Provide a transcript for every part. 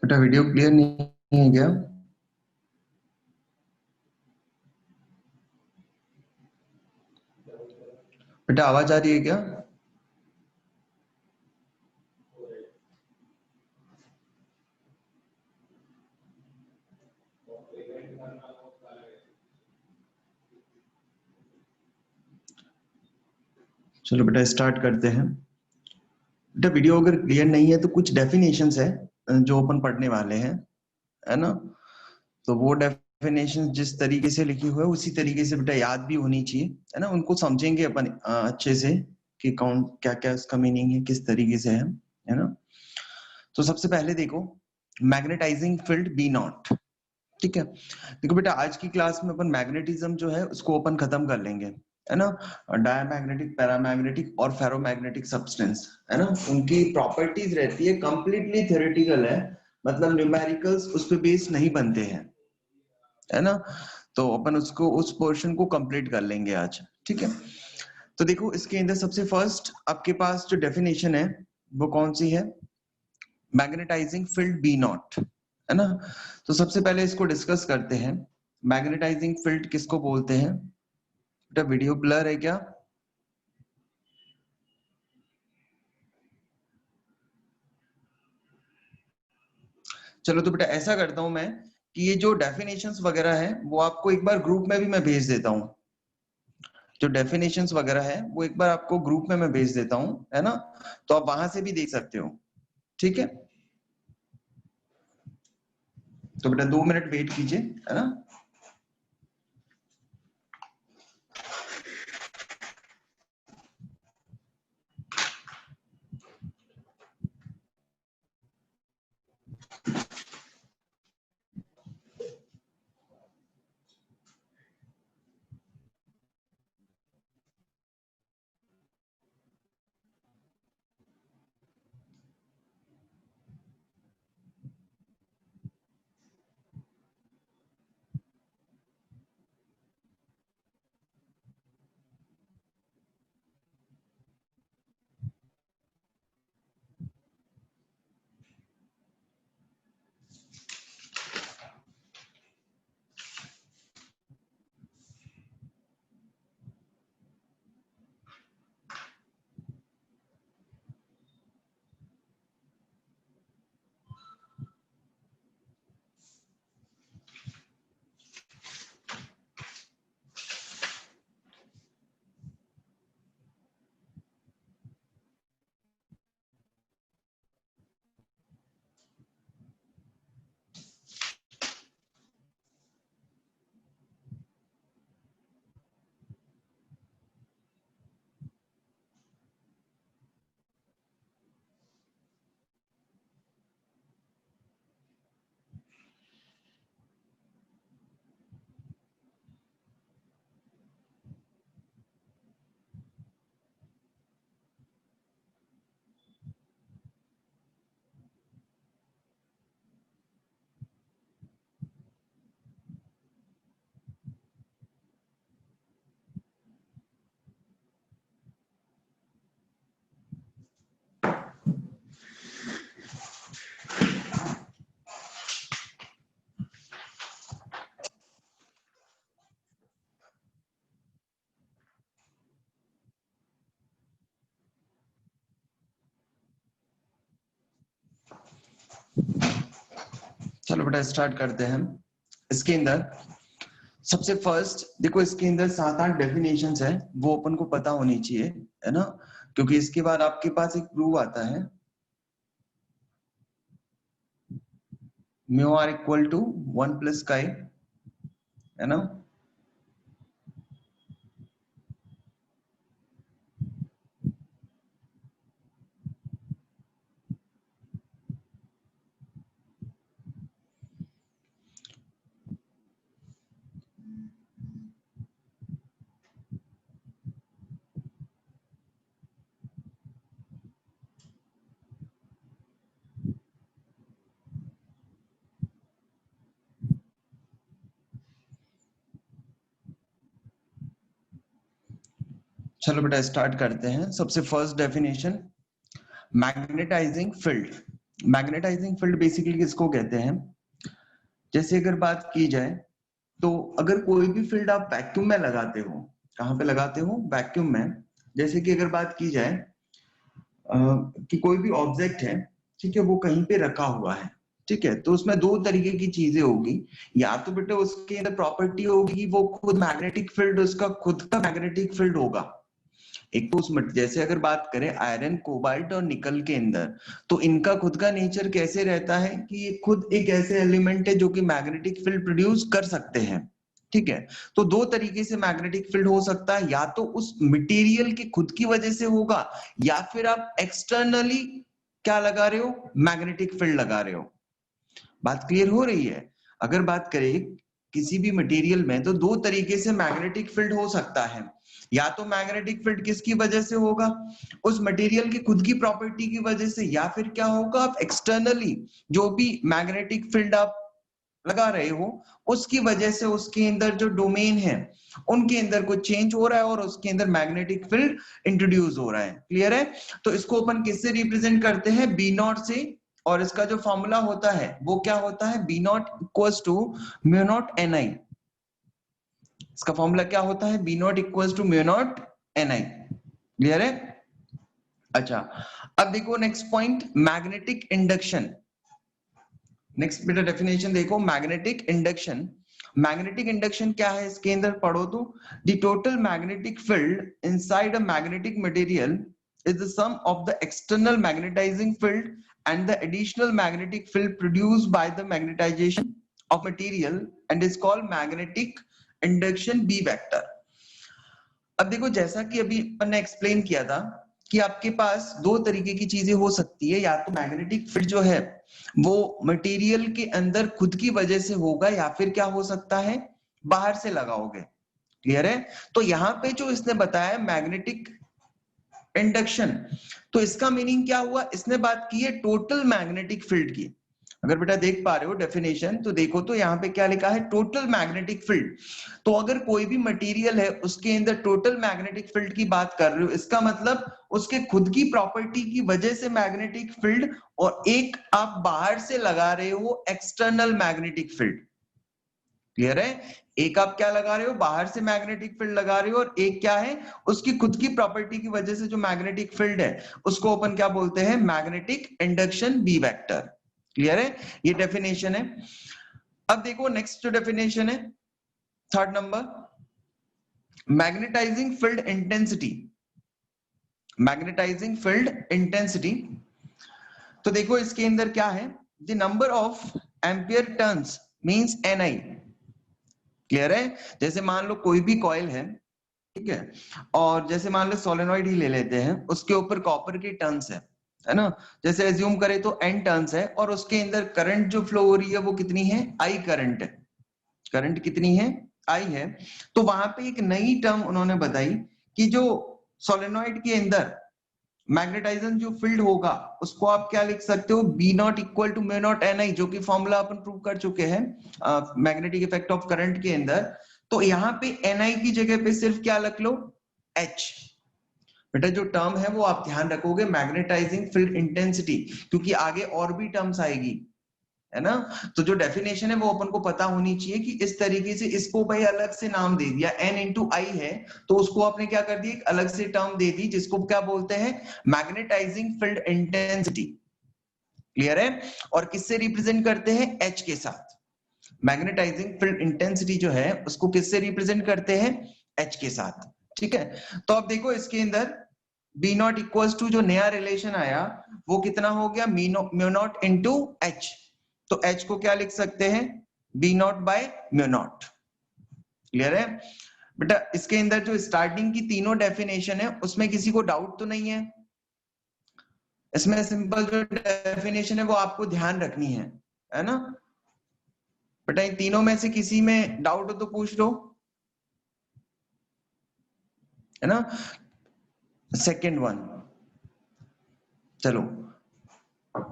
बेटा video clear नहीं है क्या? बेटा आवाज आ रही है क्या? चलो बेटा स्टार्ट करते हैं। बेटा वीडियो अगर क्लियर नहीं है तो कुछ डेफिनेशंस है जो अपन पढ़ने वाले हैं, है ना? तो वो डेफिनेशंस जिस तरीके से लिखी हुई है उसी तरीके से बेटा याद भी होनी चाहिए, है ना? उनको समझेंगे अपन अच्छे से कि कौन क्या क्या उसका मीनिंग है, किस तरीके से है ना? तो सबसे पहले देखो, मैग्नेटाइजिंग फील्ड बी नॉट। ठीक है, देखो बेटा आज की क्लास में अपन मैग्नेटिज्म जो है उसको अपन खत्म कर लेंगे, है ना? डायमैग्नेटिक, पैरामैग्नेटिक और फेरोमैग्नेटिक सब्सटेंस, है ना, उनकी प्रॉपर्टीज रहती है, कंप्लीटली थ्योरेटिकल है, मतलब न्यूमेरिकल्स उस पे बेस नहीं बनते हैं, है ना? तो अपन उसको उस पोर्शन को कंप्लीट कर लेंगे आज। ठीक है, तो देखो इसके अंदर सबसे फर्स्ट आपके पास जो डेफिनेशन है वो कौन सी है? मैग्नेटाइजिंग फील्ड बी नॉट, है ना? तो सबसे पहले इसको डिस्कस करते हैं। मैग्नेटाइजिंग फील्ड किसको बोलते हैं? बेटा वीडियो ब्लर है क्या? चलो तो बेटा ऐसा करता हूं मैं कि ये जो डेफिनेशंस वगैरह है वो आपको एक बार ग्रुप में भी मैं भेज देता हूं। जो डेफिनेशंस वगैरह है वो एक बार आपको ग्रुप में मैं भेज देता हूं, है ना? तो आप वहां से भी देख सकते हो। ठीक है, तो बेटा 2 मिनट वेट कीजिए, है ना? चलो बेटा स्टार्ट करते हैं। इसके अंदर सबसे फर्स्ट देखो, इसके अंदर 7-8 डेफिनेशंस है, वो अपन को पता होनी चाहिए, है ना, क्योंकि इसके बाद आपके पास एक प्रूव आता है, mu R equal to 1 plus chi, है ना। चलो बेटा स्टार्ट करते हैं। सबसे first definition, magnetising field. Magnetising field basically किसको कहते हैं? जैसे अगर बात की जाए तो अगर कोई भी फील्ड आप वैक्यूम में लगाते हो, कहां पे लगाते हो? वैक्यूम में। जैसे कि अगर बात की जाए कि कोई भी ऑब्जेक्ट है, ठीक है, वो कहीं पे रखा हुआ है, ठीक है, तो उसमें दो तरीके की चीजें होगी। या तो बेटा उसके अंदर प्रॉपर्टी होगी, वो खुद मैग्नेटिक फील्ड, उसका खुद का मैग्नेटिक फील्ड होगा। एक तो उसमें जैसे अगर बात करें आयरन, कोबाल्ट और निकल के अंदर, तो इनका खुद का नेचर कैसे रहता है कि ये खुद एक ऐसे एलिमेंट है जो कि मैग्नेटिक फील्ड प्रोड्यूस कर सकते हैं, ठीक है। तो दो तरीके से मैग्नेटिक फील्ड हो सकता है, या तो उस मटेरियल की खुद की वजह से होगा, या फिर आप एक्सटर्नली क्या लगा रहे हो? मैग्नेटिक फील्ड लगा रहे हो। बात क्लियर हो रही है? अगर बात करें किसी भी मटेरियल में, तो दो तरीके से मैग्नेटिक फील्ड हो सकता है। या तो मैग्नेटिक फील्ड किसकी वजह से होगा? उस मटेरियल की खुद की प्रॉपर्टी की वजह से, या फिर क्या होगा, आप एक्सटर्नली जो भी मैग्नेटिक फील्ड आप लगा रहे हो उसकी वजह से उसके अंदर जो डोमेन है उनके अंदर कुछ चेंज हो रहा है और उसके अंदर मैग्नेटिक फील्ड इंट्रोड्यूस हो रहा है। क्लियर है? तो इसको अपन किससे रिप्रेजेंट करते हैं? बी नॉट से। और इसका जो फॉर्मूला होता है वो क्या होता है? B not equals to mu not N I. इसका फॉर्मूला क्या होता है? B not equals to mu not N I. Clear है? अच्छा, अब देखो नेक्स्ट पॉइंट, मैग्नेटिक इंडक्शन। नेक्स्ट बेटा डेफिनेशन देखो, मैग्नेटिक इंडक्शन। मैग्नेटिक इंडक्शन क्या है? इसके अंदर पढ़ो तो, the total magnetic field inside a magnetic material is the sum of the external magnetizing field and the additional magnetic field produced by the magnetization of material and is called magnetic induction B vector। अब देखो जैसा कि अभी अपन ने explain किया था कि आपके पास दो तरीके की चीजें हो सकती है, या तो मैग्नेटिक फील्ड जो है वो मटेरियल के अंदर खुद की वजह से होगा, या फिर क्या हो सकता है, बाहर से लगाओगे। क्लियर है? तो यहाँ पे जो इसने बताया मैग्नेटिक इंडक्शन, तो इसका मीनिंग क्या हुआ? इसने बात की है टोटल मैग्नेटिक फील्ड की। अगर बेटा देख पा रहे हो डेफिनेशन, तो देखो तो यहाँ पे क्या लिखा है? Total magnetic field. तो अगर कोई भी मटेरियल है उसके अंदर टोटल मैग्नेटिक फील्ड की बात कर रहे हो, इसका मतलब उसके खुद की प्रॉपर्टी की वजह से मैग्नेटिक फील्ड, और एक आप बाहर से लगा रहे हो एक्सटर्नल मैग्नेटिक फील्ड। क्लियर है? एक आप क्या लगा रहे हो? बाहर से मैग्नेटिक फील्ड लगा रहे हो, और एक क्या है? उसकी खुद की प्रॉपर्टी की वजह से जो मैग्नेटिक फील्ड है उसको अपन क्या बोलते हैं? Magnetic induction B vector. Clear है? ये डेफिनेशन है। अब देखो नेक्स्ट जो डेफिनेशन है, third number, magnetising field intensity. Magnetising field intensity, तो देखो इसके अंदर क्या है? The number of ampere turns means NI. Clear है? जैसे मान लो कोई भी कॉइल है, ठीक है, और जैसे मान लो सोलेनॉइड ही ले लेते हैं, उसके ऊपर कॉपर की टर्न्स है ना। जैसे एज्यूम करें तो एन टर्न्स है, और उसके अंदर करंट जो फ्लो हो रही है वो कितनी है? आई करंट है। करंट कितनी है? आई है। तो वहां पे एक नई टर्म उन्होंने बताई कि जो सोलेनॉइड के अंदर मैग्नेटाइजेशन जो फील्ड होगा उसको आप क्या लिख सकते हो? B not equal to mu not N I, जो कि फॉर्मूला अपन प्रूव कर चुके हैं मैग्नेटिक इफेक्ट ऑफ करंट के अंदर। तो यहाँ पे एन आई की जगह पे सिर्फ क्या लिख लो? एच। बेटा जो टर्म है वो आप ध्यान रखोगे, मैग्नेटाइजिंग फील्ड इंटेंसिटी, क्योंकि आगे और भी टर्म्स आएगी, है ना। तो जो डेफिनेशन है वो अपन को पता होनी चाहिए कि इस तरीके से इसको भाई अलग से नाम दे दिया, n इंटू आई है, तो उसको आपने क्या कर दिया? एक अलग से टर्म दे दी जिसको क्या बोलते हैं? Magnetising field intensity. क्लियर है? और किससे रिप्रेजेंट करते हैं? H के साथ। मैग्नेटाइजिंग फील्ड इंटेंसिटी जो है उसको किससे रिप्रेजेंट करते हैं? H के साथ। ठीक है, तो अब देखो इसके अंदर B नॉट इक्वल्स टू जो नया रिलेशन आया वो कितना हो गया? Mu naught into H। तो H को क्या लिख सकते हैं? B not by mu naught. Clear है बेटा? इसके अंदर जो स्टार्टिंग की तीनों डेफिनेशन है उसमें किसी को डाउट तो नहीं है? इसमें सिंपल जो डेफिनेशन है वो आपको ध्यान रखनी है ना बेटा? इन तीनों में से किसी में डाउट हो तो पूछ लो, है ना? सेकेंड वन, चलो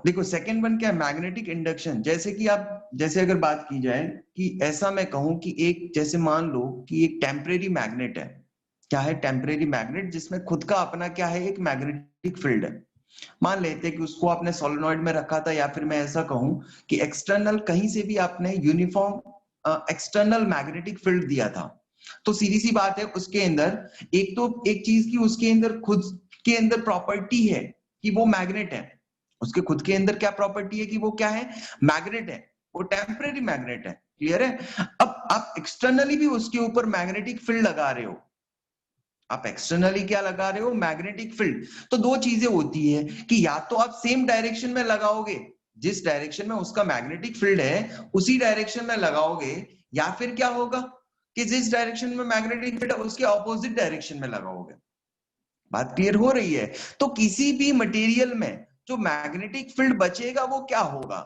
देखो सेकेंड वन क्या है? Magnetic induction. जैसे कि आप, जैसे अगर बात की जाए कि ऐसा मैं कहूं कि एक, जैसे मान लो कि एक टेम्परेरी मैग्नेट है। क्या है? टेम्परेरी मैग्नेट, जिसमें खुद का अपना क्या है? एक मैग्नेटिक फील्ड है। मान लेते हैं कि उसको आपने सोलेनॉइड में रखा था, या फिर मैं ऐसा कहूं कि एक्सटर्नल कहीं से भी आपने यूनिफॉर्म एक्सटर्नल मैग्नेटिक फील्ड दिया था। तो सीधी सी बात है उसके अंदर एक तो एक चीज की उसके अंदर खुद के अंदर प्रॉपर्टी है कि वो मैग्नेट है। उसके खुद के अंदर क्या प्रॉपर्टी है? कि वो क्या है? मैग्नेट है। वो टेम्परेरी मैग्नेट है। क्लियर है? अब आप एक्सटर्नली भी उसके ऊपर मैग्नेटिक फील्ड लगा रहे हो। आप एक्सटर्नली क्या लगा रहे हो? Magnetic field. तो दो चीजें होती है कि या तो आप सेम डायरेक्शन में लगाओगे, जिस डायरेक्शन में उसका मैग्नेटिक फील्ड है उसी डायरेक्शन में लगाओगे, या फिर क्या होगा कि जिस डायरेक्शन में मैग्नेटिक फील्ड है उसके ऑपोजिट डायरेक्शन में लगाओगे। बात क्लियर हो रही है? तो किसी भी मटेरियल में जो मैग्नेटिक फील्ड बचेगा वो क्या होगा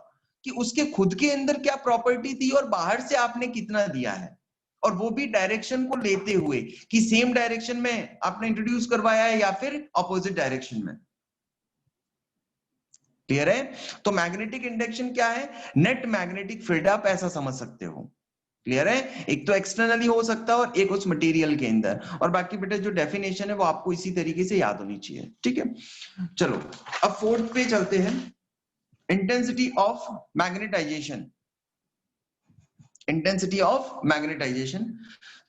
कि उसके खुद के अंदर क्या प्रॉपर्टी थी और बाहर से आपने कितना दिया है, और वो भी डायरेक्शन को लेते हुए कि सेम डायरेक्शन में आपने इंट्रोड्यूस करवाया है या फिर ऑपोजिट डायरेक्शन में। क्लियर है? तो मैग्नेटिक इंडक्शन क्या है? नेट मैग्नेटिक फील्ड, आप ऐसा समझ सकते हो। क्लियर है? एक तो एक्सटर्नली हो सकता है और एक उस मटेरियल के अंदर, और बाकी बेटा जो डेफिनेशन है वो आपको इसी तरीके से याद होनी चाहिए। ठीक है, चलो अब फोर्थ पे चलते हैं। Intensity of magnetization. Intensity of magnetisation,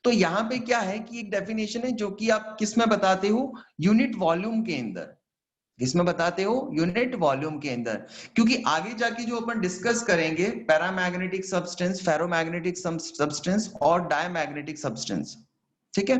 तो यहां पे क्या है कि एक डेफिनेशन है जो कि आप किस में बताते हो? यूनिट वॉल्यूम के अंदर। किसमें बताते हो? यूनिट वॉल्यूम के अंदर। क्योंकि आगे जाके जो अपन डिस्कस करेंगे पैरामैग्नेटिक सब्सटेंस, फेरोमैग्नेटिक सब्सटेंस और डायमैग्नेटिक सब्सटेंस, ठीक है,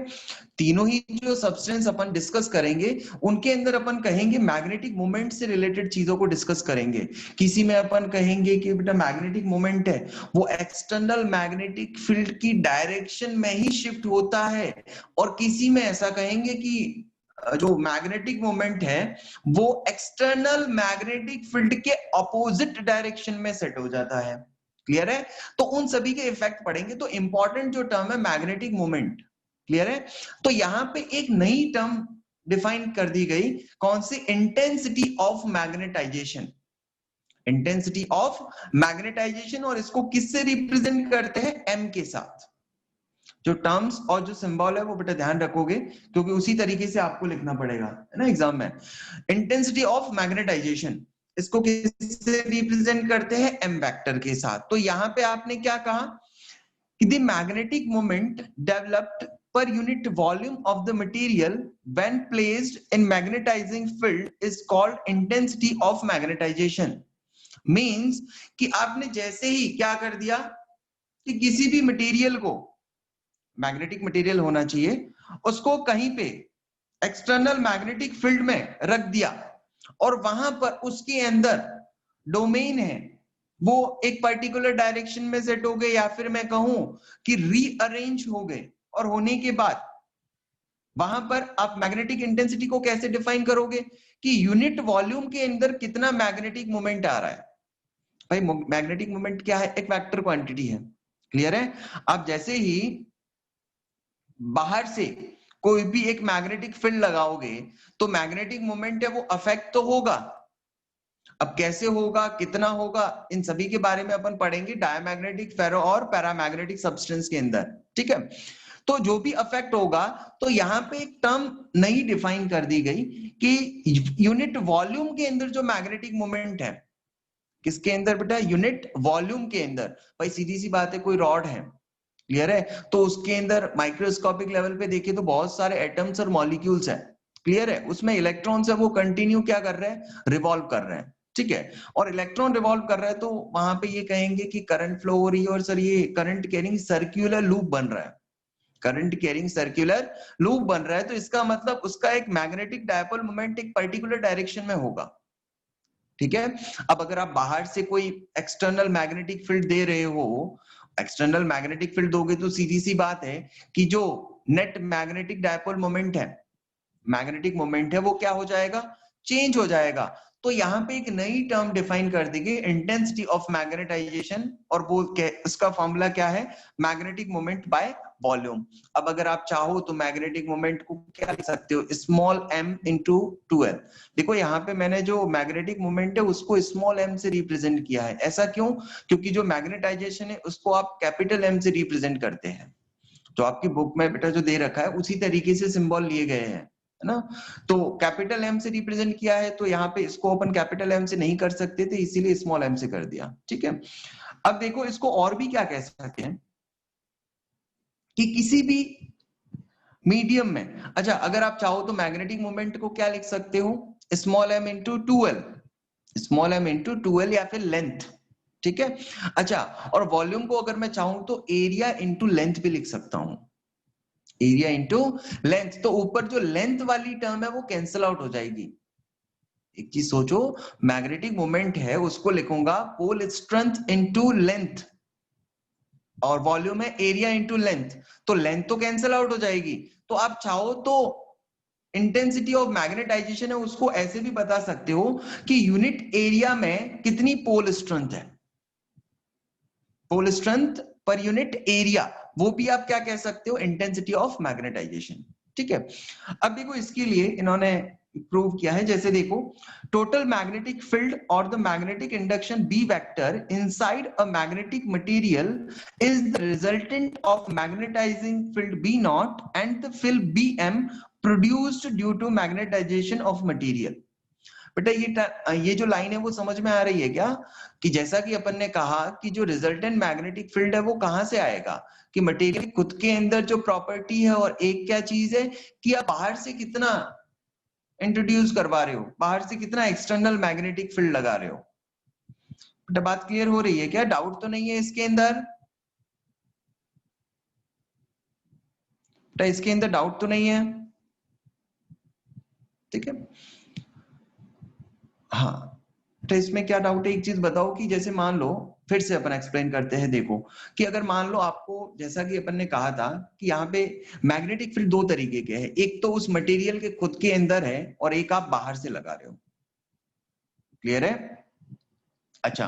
तीनों ही जो सब्सटेंस अपन डिस्कस करेंगे उनके अंदर अपन कहेंगे मैग्नेटिक मोमेंट से रिलेटेड चीजों को डिस्कस करेंगे। किसी में अपन कहेंगे कि बेटा मैग्नेटिक मोमेंट है वो एक्सटर्नल मैग्नेटिक फील्ड की डायरेक्शन में ही शिफ्ट होता है, और किसी में ऐसा कहेंगे कि जो मैग्नेटिक मोमेंट है वो एक्सटर्नल मैग्नेटिक फील्ड के ऑपोजिट डायरेक्शन में सेट हो जाता है। क्लियर है? तो उन सभी के इफेक्ट पड़ेंगे। तो इंपॉर्टेंट जो टर्म है मैग्नेटिक मोमेंट। क्लियर है? तो यहां पे एक नई टर्म डिफाइन कर दी गई, कौन सी? Intensity of magnetization. Intensity of magnetization, और इसको किससे रिप्रेजेंट करते हैं? एम के साथ। जो टर्म्स और जो सिंबल है वो बेटा ध्यान रखोगे, क्योंकि उसी तरीके से आपको लिखना पड़ेगा, है ना, एग्जाम में। इंटेंसिटी ऑफ मैग्नेटाइजेशन, इसको किससे रिप्रेजेंट करते हैं? एम वेक्टर के साथ। तो यहां पे आपने क्या कहा कि the magnetic moment developed per unit volume of the material when placed in magnetizing field is called intensity of magnetization। means कि आपने जैसे ही क्या कर दिया कि किसी भी मटेरियल को, मैग्नेटिक मटेरियल होना चाहिए, उसको कहीं पे एक्सटर्नल मैग्नेटिक फील्ड में रख दिया, और वहां पर उसके अंदर डोमेन है वो एक पर्टिकुलर डायरेक्शन में सेट हो गए, या फिर मैं कहूं कि रीअरेंज हो गए, और होने के बाद वहां पर आप मैग्नेटिक इंटेंसिटी को कैसे डिफाइन करोगे कि यूनिट वॉल्यूम के अंदर कितना मैग्नेटिक मोमेंट आ रहा है। भाई मैग्नेटिक मोमेंट क्या है? एक वेक्टर क्वांटिटी है। क्लियर है? आप जैसे ही बाहर से कोई भी एक मैग्नेटिक फील्ड लगाओगे तो मैग्नेटिक मोमेंट है वो अफेक्ट तो होगा। अब कैसे होगा, कितना होगा, इन सभी के बारे में अपन पढ़ेंगे डायमैग्नेटिक, फेरो और पैरामैग्नेटिक सब्सटेंस के अंदर। ठीक है, तो जो भी अफेक्ट होगा, तो यहाँ पे एक टर्म नई डिफाइन कर दी गई कि यूनिट वॉल्यूम के अंदर जो मैग्नेटिक मोमेंट है, किसके अंदर बेटा? यूनिट वॉल्यूम के अंदर। भाई सीधी सी बात है, कोई रॉड है, क्लियर है, तो उसके अंदर माइक्रोस्कोपिक लेवल पे देखे तो बहुत सारे एटम्स और मॉलिक्यूल्स हैं। क्लियर है? उसमें इलेक्ट्रॉन्स है वो कंटिन्यू क्या कर रहे हैं? रिवॉल्व कर रहे हैं। ठीक है, और इलेक्ट्रॉन रिवॉल्व कर रहा है तो वहां पे ये कहेंगे कि करंट फ्लो हो रही है और सर ये करंट कैरिंग सर्कुलर लूप बन रहा है, करंट कैरिंग सर्कुलर लूप बन रहा है, तो इसका मतलब उसका एक मैग्नेटिक डायपोल मोमेंट एक पर्टिकुलर डायरेक्शन में होगा। ठीक है, अब अगर आप बाहर से कोई एक्सटर्नल मैग्नेटिक फील्ड दे रहे हो, एक्सटर्नल मैग्नेटिक फील्ड दोगे तो सीधी सी बात है कि जो नेट मैग्नेटिक डायपोल मोमेंट है, मैग्नेटिक मोमेंट है, वो क्या हो जाएगा, चेंज हो जाएगा। तो यहाँ पे एक नई टर्म डिफाइन कर दी गई, इंटेंसिटी ऑफ मैग्नेटाइजेशन, और वो उसका फॉर्मूला क्या है, मैग्नेटिक मोमेंट बाय वॉल्यूम। अब अगर आप चाहो तो मैग्नेटिक मोमेंट को क्या लिख सकते हो, स्मॉल m इंटू 2l। देखो यहाँ पे मैंने जो मैग्नेटिक मोमेंट है उसको स्मॉल m से रिप्रेजेंट किया है, ऐसा क्यों, क्योंकि जो मैग्नेटाइजेशन है उसको आप कैपिटल M से रिप्रेजेंट करते हैं। तो आपकी बुक में बेटा जो दे रखा है उसी तरीके से सिंबल लिए गए हैं, है ना। तो कैपिटल M से रिप्रेजेंट किया है, तो यहाँ पे इसको अपन कैपिटल M से नहीं कर सकते थे, इसीलिए स्मॉल m से कर दिया। ठीक है, अब देखो इसको और भी क्या कह सकते हैं कि किसी भी मीडियम में, अच्छा अगर आप चाहो तो मैग्नेटिक मोमेंट को क्या लिख सकते हो, small m into 2l, small m into 2l या फिर लेंथ। ठीक है, अच्छा और वॉल्यूम को अगर मैं चाहूं तो एरिया इंटू लेंथ भी लिख सकता हूं, एरिया इंटू लेंथ। तो ऊपर जो लेंथ वाली टर्म है वो कैंसिल आउट हो जाएगी। एक चीज सोचो, मैग्नेटिक मोमेंट है उसको लिखूंगा पोल स्ट्रेंथ इंटू लेंथ, और वॉल्यूम है एरिया इंटू लेंथ, तो लेंथ तो कैंसिल आउट हो जाएगी। तो आप चाहो तो इंटेंसिटी ऑफ मैग्नेटाइजेशन है उसको ऐसे भी बता सकते हो कि यूनिट एरिया में कितनी पोल स्ट्रेंथ है, pole strength per unit area, वो भी आप क्या कह सकते हो, इंटेंसिटी ऑफ मैग्नेटाइजेशन। ठीक है, अब देखो इसके लिए इन्होंने प्रूव किया है, जैसे देखो टोटल मैग्नेटिक फील्ड और the magnetic induction B vector inside a magnetic material is the resultant of magnetising field B naught and the field B M produced due to magnetisation of material. बेटा ये जो line है वो समझ में आ रही है क्या, कि जैसा कि अपन ने कहा कि जो रिजल्टेंट मैग्नेटिक फील्ड है वो कहां से आएगा, कि मटेरियल खुद के अंदर जो प्रॉपर्टी है, और एक क्या चीज है कि आप बाहर से कितना इंट्रोड्यूस करवा रहे हो, बाहर से कितना एक्सटर्नल मैग्नेटिक फील्ड लगा रहे हो। बेटा बात क्लियर हो रही है क्या, डाउट तो नहीं है इसके अंदर, बेटा इसके अंदर डाउट तो नहीं है, ठीक है। हाँ, तो इसमें क्या डाउट है, एक चीज बताओ कि जैसे मान लो, फिर से अपन एक्सप्लेन करते हैं, देखो कि अगर मान लो आपको, जैसा कि अपन ने कहा था कि यहाँ पे मैग्नेटिक फील्ड दो तरीके के हैं, एक तो उस मटेरियल के खुद के अंदर है और एक आप बाहर से लगा रहे हो, क्लियर है। अच्छा,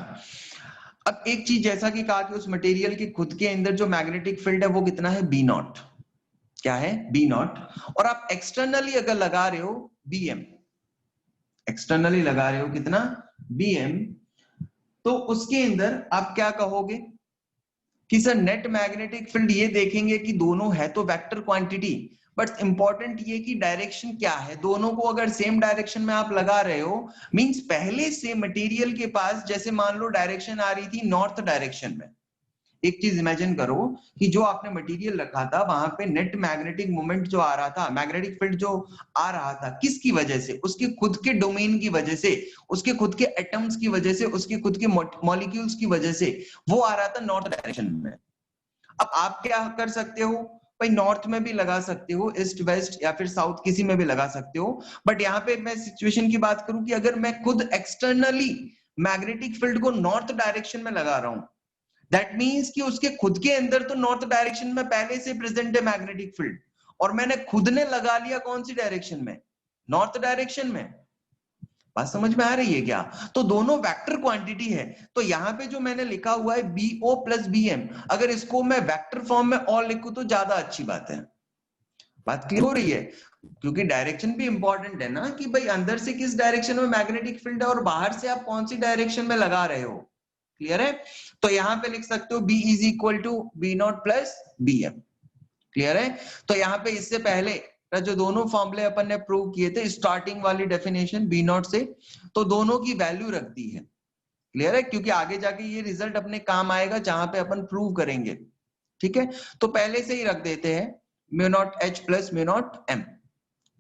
अब एक चीज जैसा कि कहा कि उस मटेरियल के खुद के अंदर जो मैग्नेटिक फील्ड है वो कितना है, बी नॉट, क्या है, बी नॉट, और आप एक्सटर्नली अगर लगा रहे हो बी एम, एक्सटर्नली लगा रहे हो कितना, बी एम, तो उसके अंदर आप क्या कहोगे कि सर नेट मैग्नेटिक फील्ड, ये देखेंगे कि दोनों है तो वेक्टर क्वांटिटी, बट इंपॉर्टेंट ये कि डायरेक्शन क्या है, दोनों को अगर सेम डायरेक्शन में आप लगा रहे हो, मींस पहले से मटेरियल के पास जैसे मान लो डायरेक्शन आ रही थी नॉर्थ डायरेक्शन में, एक चीज इमेजिन करो कि जो आपने मटेरियल रखा था वहां पे नेट मैग्नेटिक मोमेंट जो आ रहा था, मैग्नेटिक फील्ड जो आ रहा था, किसकी वजह से, उसके खुद के डोमेन की वजह से, उसके खुद के एटम्स की वजह से, उसके खुद के मॉलिक्यूल्स की वजह से, वो आ रहा था नॉर्थ डायरेक्शन में। अब आप क्या कर सकते हो भाई, नॉर्थ में भी लगा सकते हो, ईस्ट वेस्ट या फिर साउथ किसी में भी लगा सकते हो, बट यहाँ पे मैं सिचुएशन की बात करूं कि अगर मैं खुद एक्सटर्नली मैग्नेटिक फील्ड को नॉर्थ डायरेक्शन में लगा रहा हूं, दैट मींस कि उसके खुद के अंदर तो नॉर्थ डायरेक्शन में पहले से प्रेजेंट है मैग्नेटिक फील्ड, और मैंने खुद ने लगा लिया कौन सी डायरेक्शन में, नॉर्थ डायरेक्शन में। बात समझ में आ रही है क्या, तो दोनों वेक्टर क्वांटिटी है। तो यहाँ पे जो मैंने लिखा हुआ है B O plus B M, अगर इसको मैं वेक्टर फॉर्म में और लिखूं तो ज्यादा अच्छी बात है। बात क्लियर हो रही है, क्योंकि डायरेक्शन भी इंपॉर्टेंट है ना, कि भाई अंदर से किस डायरेक्शन में मैग्नेटिक फील्ड है और बाहर से आप कौन सी डायरेक्शन में लगा रहे हो, क्लियर है। तो यहाँ पे लिख सकते हो B is equal to B naught plus B M, clear है। तो यहाँ पे इससे पहले जो दोनों फॉर्मूले अपन ने प्रूव किए थे, स्टार्टिंग वाली डेफिनेशन बी नॉट से, तो दोनों की वैल्यू रख दी है, क्लियर है, क्योंकि आगे जाके ये रिजल्ट अपने काम आएगा जहां पे अपन प्रूव करेंगे। ठीक है, तो पहले से ही रख देते हैं mu not H plus mu naught M,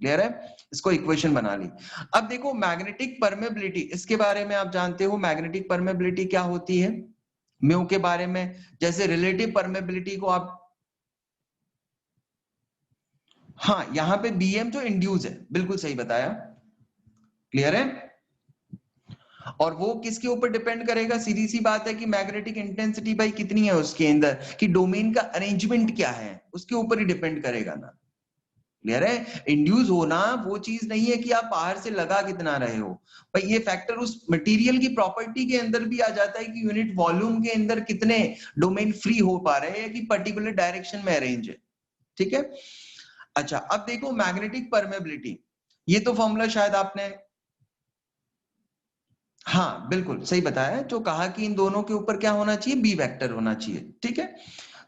clear है? इसको इक्वेशन बना ली। अब देखो मैग्नेटिक परमेबिलिटी, इसके बारे में आप जानते हो मैग्नेटिक परमेबिलिटी क्या होती है, म्यू के बारे में। जैसे रिलेटिव परमेबिलिटी को आप, हाँ यहाँ पे बीएम जो इंड्यूस है, बिल्कुल सही बताया, क्लियर है? और वो किसके ऊपर डिपेंड करेगा? सीधी सी बात है कि मैग्नेटिक इंटेंसिटी भाई कितनी है उसके अंदर, कि डोमेन का अरेंजमेंट क्या है, उसके ऊपर ही डिपेंड करेगा ना। क्लियर है? इंड्यूस होना वो चीज नहीं है कि आप बाहर से लगा कितना रहे हो भाई, ये फैक्टर उस मटेरियल की प्रॉपर्टी के अंदर भी आ जाता है कि यूनिट वॉल्यूम के अंदर कितने डोमेन फ्री हो पा रहे हैं कि पर्टिकुलर डायरेक्शन में अरेंज है। ठीक है, अच्छा अब देखो मैग्नेटिक परमेबिलिटी, ये तो फॉर्मूला शायद आपने, हाँ बिल्कुल सही बताया, जो कहा कि इन दोनों के ऊपर क्या होना चाहिए, बी वेक्टर होना चाहिए। ठीक है,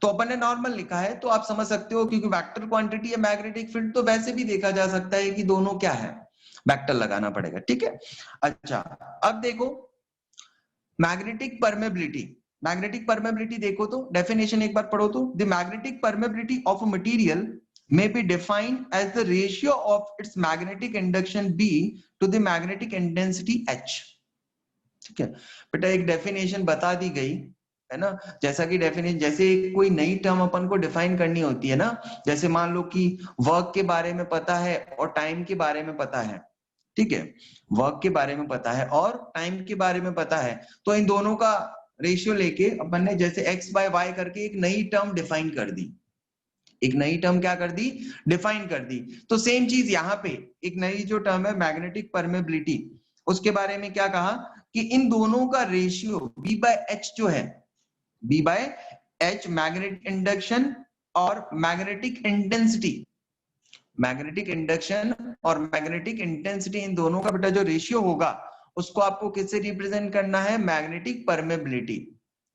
तो अपन ने नॉर्मल लिखा है तो आप समझ सकते हो, क्योंकि वेक्टर क्वांटिटी है मैग्नेटिक फील्ड, तो वैसे भी देखा जा सकता है कि दोनों क्या है, वेक्टर लगाना पड़ेगा। ठीक है, अच्छा अब देखो मैग्नेटिक परमेबिलिटी, मैग्नेटिक परमेबिलिटी देखो तो डेफिनेशन एक बार पढ़ो तो, the magnetic permeability of a material may be defined as the ratio of its magnetic induction B to the magnetic intensity H। ठीक है बेटा, एक डेफिनेशन बता दी गई है ना, जैसा कि डेफिनेशन, जैसे कोई नई टर्म अपन को डिफाइन करनी होती है ना, जैसे मान लो कि वर्क के बारे में पता है और टाइम के बारे में पता है। ठीक है, वर्क के बारे में पता है और टाइम के बारे में पता है, तो इन दोनों का रेशियो लेके अपन ने जैसे एक्स बाय वाई करके एक नई टर्म डिफाइन कर दी, एक नई टर्म क्या कर दी, डिफाइन कर दी। तो सेम चीज यहाँ पे एक नई जो टर्म है मैग्नेटिक परमेबिलिटी, उसके बारे में क्या कहा कि इन दोनों का रेशियो बी बाय एच जो है, B by H magnetic induction और मैग्नेटिक इंटेंसिटी, मैग्नेटिक इंडक्शन और मैग्नेटिक इंटेंसिटी, इन दोनों का बेटा जो रेशियो होगा उसको आपको किससे रिप्रेजेंट करना है, मैग्नेटिक परमेबिलिटी।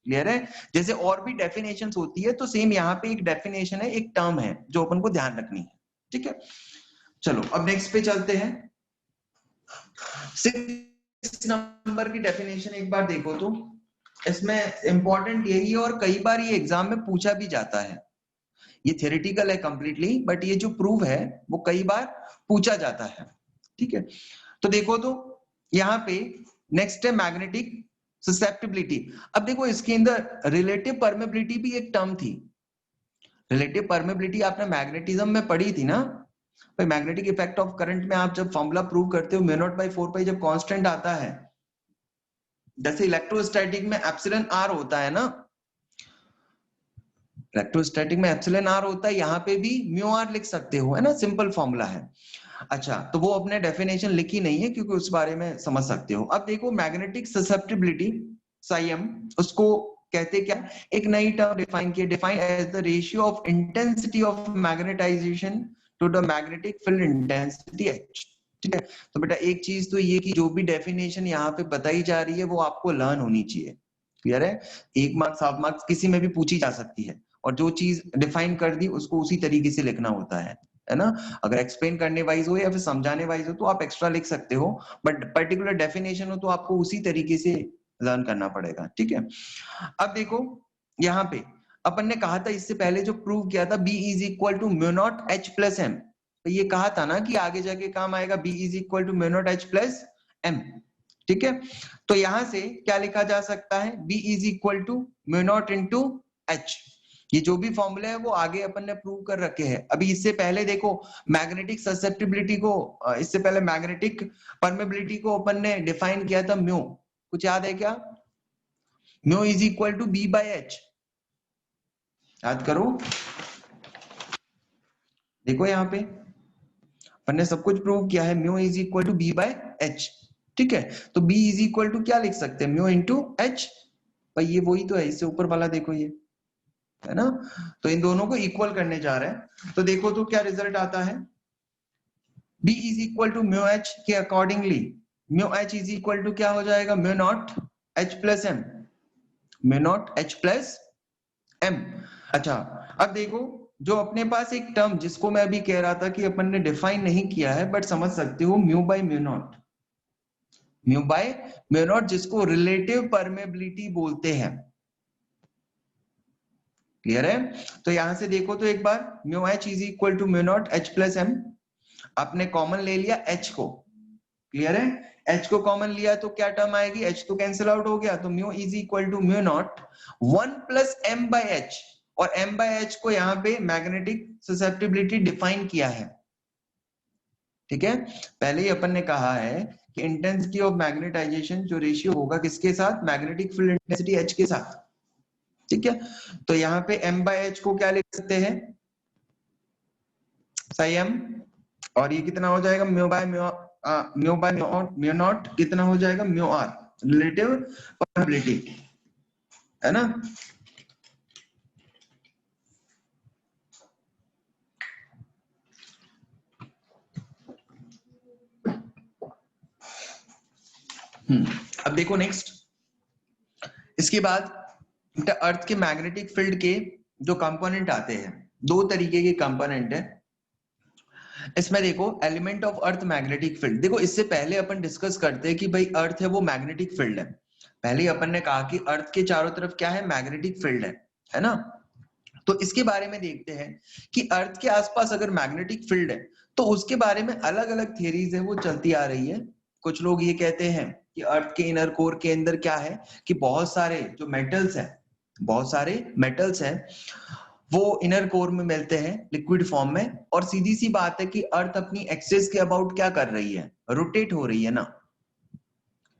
क्लियर है? जैसे और भी डेफिनेशन होती है तो सेम यहाँ पे एक डेफिनेशन है, एक टर्म है जो अपन को ध्यान रखनी है। ठीक है, चलो अब नेक्स्ट पे चलते हैं। 6 नंबर की डेफिनेशन एक बार देखो तो, इसमें इंपॉर्टेंट यही है और कई बार ये एग्जाम में पूछा भी जाता है, ये थ्योरेटिकल है कंप्लीटली, बट ये जो प्रूव है वो कई बार पूछा जाता है। ठीक है, तो देखो तो यहाँ पे नेक्स्ट है मैग्नेटिक ससेप्टिबिलिटी। अब देखो इसके अंदर रिलेटिव परमेबिलिटी भी एक टर्म थी, रिलेटिव परमेबिलिटी आपने मैग्नेटिज्म में पढ़ी थी ना भाई, मैग्नेटिक इफेक्ट ऑफ करंट में आप जब फॉर्मूला प्रूव करते हो म्यू नॉट बाई 4 पाई, जब कांस्टेंट आता है, जैसे इलेक्ट्रोस्टैटिक में एप्सिलॉन आर होता है ना, इलेक्ट्रोस्टैटिक में एप्सिलॉन आर होता है, यहाँ पे भी म्यू आर लिख सकते हो, है ना, सिंपल फॉर्मूला है। अच्छा तो वो अपने डेफिनेशन लिखी नहीं है क्योंकि उस बारे में समझ सकते हो। अब देखो मैग्नेटिक ससेप्टिबिलिटी साइम, उसको कहते क्या, एक नई टर्म डिफाइन की, define as the ratio of intensity of magnetisation to the magnetic field intensity H. ठीक है, तो बेटा एक चीज तो ये कि जो भी डेफिनेशन यहाँ पे बताई जा रही है वो आपको लर्न होनी चाहिए। क्लियर है? 1 मार्क्स, हाफ मार्क्स किसी में भी पूछी जा सकती है, और जो चीज डिफाइन कर दी उसको उसी तरीके से लिखना होता है ना। अगर एक्सप्लेन करने वाइज हो या फिर समझाने वाइज हो तो आप एक्स्ट्रा लिख सकते हो, बट पर्टिकुलर डेफिनेशन हो तो आपको उसी तरीके से लर्न करना पड़ेगा। ठीक है, अब देखो यहाँ पे अपन ने कहा था इससे पहले जो प्रूव किया था, B is equal to mu not H plus M, तो ये कहा था ना कि आगे जाके काम आएगा, B is equal to mu not H plus M. ठीक है, तो यहां से क्या लिखा जा सकता है, B is equal to mu naught into H. ये जो भी फॉर्मूले है वो आगे अपन ने प्रूव कर रखे हैं। अभी इससे पहले देखो मैग्नेटिक ससेप्टिबिलिटी को, इससे पहले मैग्नेटिक परमेबिलिटी को अपन ने डिफाइन किया था म्यू, कुछ याद है क्या? Mu is equal to B by H, याद करो। देखो यहाँ पे अपन ने सब कुछ प्रूव किया है, mu is equal to B by H. ठीक है, तो B इज इक्वल टू क्या लिख सकते हैं, म्यू इंटू एच। भाई ये वही तो है, इससे ऊपर वाला देखो ये, है ना, तो इन दोनों को इक्वल करने जा रहे हैं, तो देखो तो क्या रिजल्ट आता है, B is equal to mu H के accordingly mu H is equal to क्या हो जाएगा, mu not H plus M, mu not H plus M. अच्छा अब देखो जो अपने पास एक टर्म जिसको मैं अभी कह रहा था कि अपन ने डिफाइन नहीं किया है बट समझ सकते हो, mu by mu naught, mu by mu naught, जिसको रिलेटिव परमेबिलिटी बोलते हैं। क्लियर है? तो यहां से देखो तो एक बार mu H is equal to mu not H plus M, आपने कॉमन ले लिया H को, क्लियर है? H को कॉमन लिया तो क्या टर्म आएगी, H तो कैंसिल आउट हो गया, तो mu is equal to mu naught 1 plus m by H, और m बाई एच को यहाँ पे मैग्नेटिक ससेप्टिबिलिटी डिफाइन किया है, ठीक है? पहले ही अपन ने कहा है कि इंटेंसिटी ऑफ मैग्नेटाइजेशन जो रेशियो होगा किसके साथ, मैग्नेटिक फील्ड इंटेंसिटी H के साथ, ठीक है? तो यहाँ पे m बाई एच को क्या लिख सकते हैं, साई m, और ये कितना हो जाएगा, म्यू बाय म्यू नॉट कितना हो जाएगा, म्यू आर, रिलेटिव परमेबिलिटी, है ना? अब देखो नेक्स्ट, इसके बाद अर्थ के मैग्नेटिक फील्ड के जो कंपोनेंट आते हैं, दो तरीके के कंपोनेंट है इसमें। देखो element of earth magnetic field, देखो इससे पहले अपन डिस्कस करते हैं कि भाई अर्थ है वो मैग्नेटिक फील्ड है। पहले ही अपन ने कहा कि अर्थ के चारों तरफ क्या है, मैग्नेटिक फील्ड है ना? तो इसके बारे में देखते हैं कि अर्थ के आसपास अगर मैग्नेटिक फील्ड है तो उसके बारे में अलग अलग थियरीज है वो चलती आ रही है। कुछ लोग ये कहते हैं कि अर्थ के इनर कोर के अंदर क्या है कि बहुत सारे जो मेटल्स हैं, बहुत सारे मेटल्स हैं वो इनर कोर में मिलते हैं लिक्विड फॉर्म में, और सीधी सी बात है कि अर्थ अपनी एक्सिस के अबाउट क्या कर रही है, रोटेट हो रही है ना।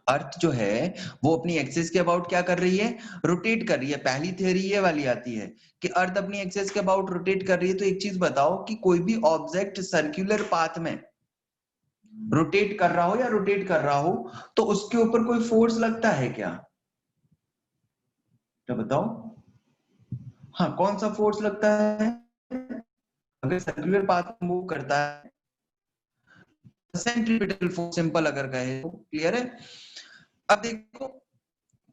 अर्थ जो है वो अपनी एक्सिस के अबाउट क्या कर रही है, रोटेट कर रही है। पहली थ्योरी ये वाली आती है कि अर्थ अपनी एक्सिस के अबाउट रोटेट कर रही है। तो एक चीज बताओ कि कोई भी ऑब्जेक्ट सर्कुलर पाथ में रोटेट कर रहा हो या रोटेट कर रहा हो तो उसके ऊपर कोई फोर्स लगता है क्या, तो बताओ। हाँ, कौन सा फोर्स लगता है अगर सर्कुलर पाथ में मूव करता है, सेंट्रीपिटल फोर्स, सिंपल अगर कहे तो, क्लियर है? अब देखो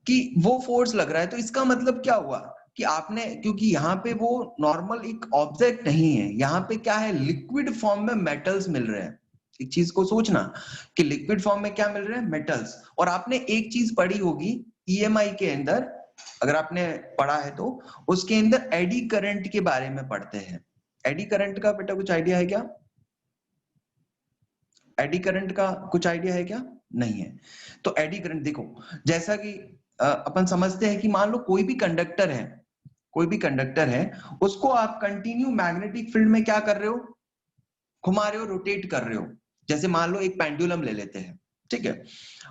कि वो फोर्स लग रहा है तो इसका मतलब क्या हुआ कि आपने, क्योंकि यहाँ पे वो नॉर्मल एक ऑब्जेक्ट नहीं है, यहाँ पे क्या है, लिक्विड फॉर्म में मेटल्स मिल रहे हैं। एक चीज को सोचना कि लिक्विड फॉर्म में क्या मिल रहे हैं, मेटल्स। और आपने एक चीज पढ़ी होगी EMI के अंदर, अगर आपने पढ़ा है तो उसके अंदर एडी करंट के बारे में पढ़ते हैं। एडी करंट का बेटा कुछ आइडिया है क्या? एडी करंट का कुछ आइडिया है क्या? नहीं है। तो एडी करंट देखो, जैसा कि अपन समझते हैं कि मान लो कोई भी कंडक्टर है, कोई भी कंडक्टर है, उसको आप कंटिन्यू मैग्नेटिक फील्ड में क्या कर रहे हो, घुमा रहे हो, रोटेट कर रहे हो। जैसे मान लो एक पेंडुलम ले लेते हैं, ठीक है,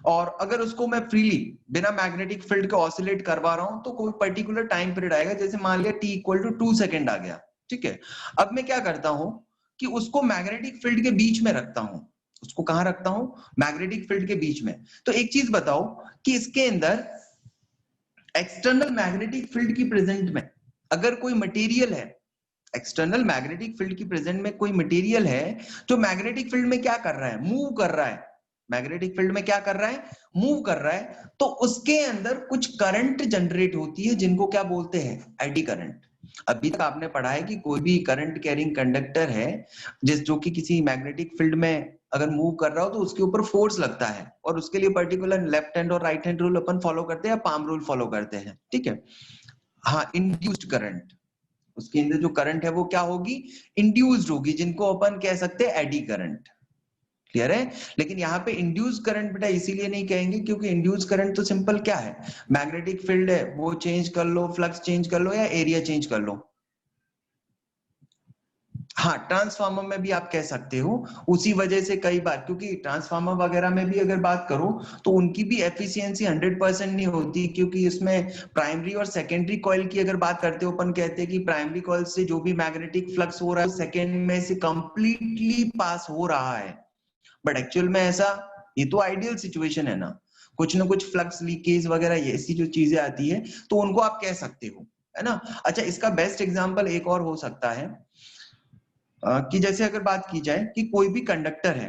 और अगर उसको मैं फ्रीली बिना मैग्नेटिक फील्ड के ऑसिलेट करवा रहा हूं तो कोई पर्टिकुलर टाइम पीरियड आएगा, जैसे मान लिया t इक्वल टू 2 सेकेंड आ गया, ठीक है। अब मैं क्या करता हूं कि उसको मैग्नेटिक फील्ड के बीच में रखता हूं। उसको कहां रखता हूं, मैग्नेटिक फील्ड के बीच में। तो एक चीज बताओ कि इसके अंदर एक्सटर्नल मैग्नेटिक फील्ड की प्रेजेंट में अगर कोई मटेरियल है, एक्सटर्नल मैग्नेटिक फील्ड की प्रेजेंट में कोई मटेरियल है जो मैग्नेटिक फील्ड में क्या कर रहा है, मूव कर रहा है, मैग्नेटिक फील्ड में क्या कर रहा है, मूव कर रहा है, तो उसके अंदर कुछ करंट जनरेट होती है जिनको क्या बोलते हैं, एडी करंट। अभी तक आपने पढ़ा है कि कोई भी करंट कैरिंग कंडक्टर है जिस जो कि किसी मैग्नेटिक फील्ड में अगर मूव कर रहा हो तो उसके ऊपर फोर्स लगता है, और उसके लिए पर्टिकुलर लेफ्ट हैंड और राइट हैंड रूल अपन फॉलो करते हैं या पाम रूल फॉलो करते हैं, ठीक है। हाँ, इंड्यूस्ड करंट, उसके अंदर जो करंट है वो क्या होगी, इंड्यूस्ड होगी, जिनको अपन कह सकते हैं एडी करंट, क्लियर है। लेकिन यहाँ पे इंड्यूस करंट बेटा इसीलिए नहीं कहेंगे क्योंकि इंड्यूस करंट तो सिंपल क्या है, मैग्नेटिक फील्ड है वो चेंज कर लो, फ्लक्स चेंज कर लो या एरिया चेंज कर लो। हाँ, ट्रांसफार्मर में भी आप कह सकते हो, उसी वजह से कई बार, क्योंकि ट्रांसफार्मर वगैरह में भी अगर बात करो तो उनकी भी एफिशिएंसी 100% नहीं होती, क्योंकि इसमें प्राइमरी और सेकेंडरी कॉइल की अगर बात करते हो, अपन कहते हैं कि प्राइमरी कॉइल से जो भी मैग्नेटिक फ्लक्स हो रहा है सेकेंड में से कंप्लीटली पास हो रहा है, बट एक्चुअल में ऐसा, ये तो आइडियल सिचुएशन है ना, कुछ ना कुछ फ्लक्स लीकेज वगैरह ऐसी जो चीजें आती है तो उनको आप कह सकते हो, है ना। अच्छा, इसका बेस्ट एग्जांपल एक और हो सकता है कि जैसे अगर बात की जाए कि कोई भी कंडक्टर है,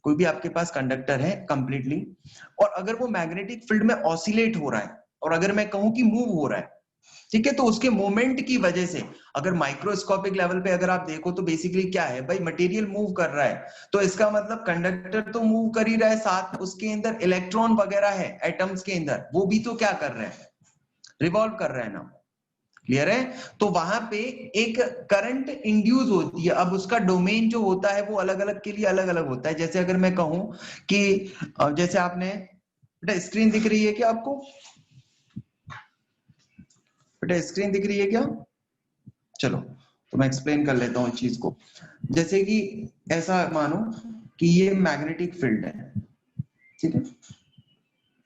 कोई भी आपके पास कंडक्टर है कंप्लीटली, और अगर वो मैग्नेटिक फील्ड में ऑसिलेट हो रहा है, और अगर मैं कहूं कि मूव हो रहा है, ठीक है, तो उसके मोमेंट की वजह से अगर माइक्रोस्कोपिक लेवल पे अगर आप देखो तो बेसिकली क्या है भाई, मटेरियल मूव कर रहा है, तो इसका मतलब कंडक्टर तो मूव कर ही रहा है, साथ उसके अंदर इलेक्ट्रॉन वगैरह है एटम्स के अंदर, वो भी तो क्या कर रहे हैं, रिवॉल्व कर रहे हैं ना, क्लियर है? तो वहां पे एक करंट इंड्यूस होती है। अब उसका डोमेन जो होता है वो अलग अलग के लिए अलग अलग होता है। जैसे अगर मैं कहूं कि जैसे आपने बेटा स्क्रीन दिख रही है क्या आपको? बेटा स्क्रीन दिख रही है क्या? चलो तो मैं एक्सप्लेन कर लेता हूँ इस चीज को। जैसे कि ऐसा मानो कि ये मैग्नेटिक फील्ड है, ठीक है?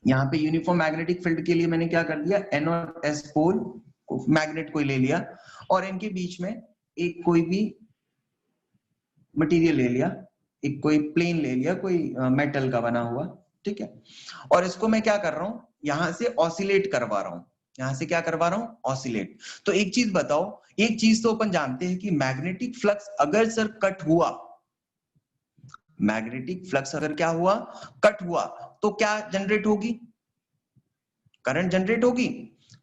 यहाँ पे यूनिफॉर्म मैग्नेटिक फील्ड के लिए मैंने क्या कर दिया, एन और एस पोल मैग्नेट को ले लिया और इनके बीच में एक कोई भी मटेरियल ले लिया, एक कोई प्लेन ले लिया, कोई मेटल का बना हुआ, ठीक है? और इसको मैं क्या कर रहा हूं, यहां से ऑसिलेट करवा रहा हूं। यहां से क्या करवा रहा हूं? ऑसिलेट। तो एक चीज बताओ, एक चीज तो अपन जानते हैं कि मैग्नेटिक फ्लक्स अगर सर कट हुआ, मैग्नेटिक फ्लक्स अगर क्या हुआ, कट हुआ, तो क्या जनरेट होगी? करंट जनरेट होगी।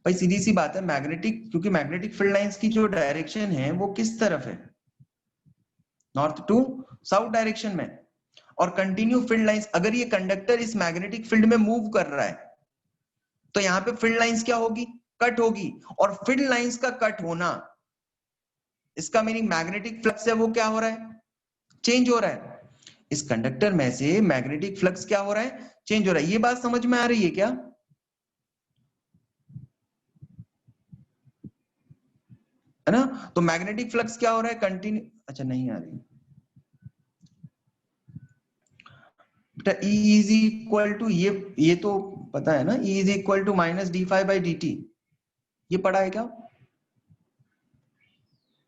भाई सीधी सी बात है, मैग्नेटिक, क्योंकि मैग्नेटिक फील्ड लाइंस की जो डायरेक्शन है वो किस तरफ है? नॉर्थ टू साउथ डायरेक्शन में। और कंटिन्यू फील्ड लाइंस, अगर ये कंडक्टर इस मैग्नेटिक फील्ड में मूव कर रहा है तो यहाँ पे फील्ड लाइंस क्या होगी? कट होगी। और फील्ड लाइंस का कट होना, इसका मीनिंग मैग्नेटिक फ्लक्स है वो क्या हो रहा है? चेंज हो रहा है। इस कंडक्टर में से मैग्नेटिक फ्लक्स क्या हो रहा है? चेंज हो रहा है। ये बात समझ में आ रही है क्या? है ना? तो मैग्नेटिक फ्लक्स क्या हो रहा है? कंटिन्यू, अच्छा नहीं आ रही। E इज इक्वल टू, ये तो पता है ना, E is equal to minus D five by D T. ये पढ़ा है क्या?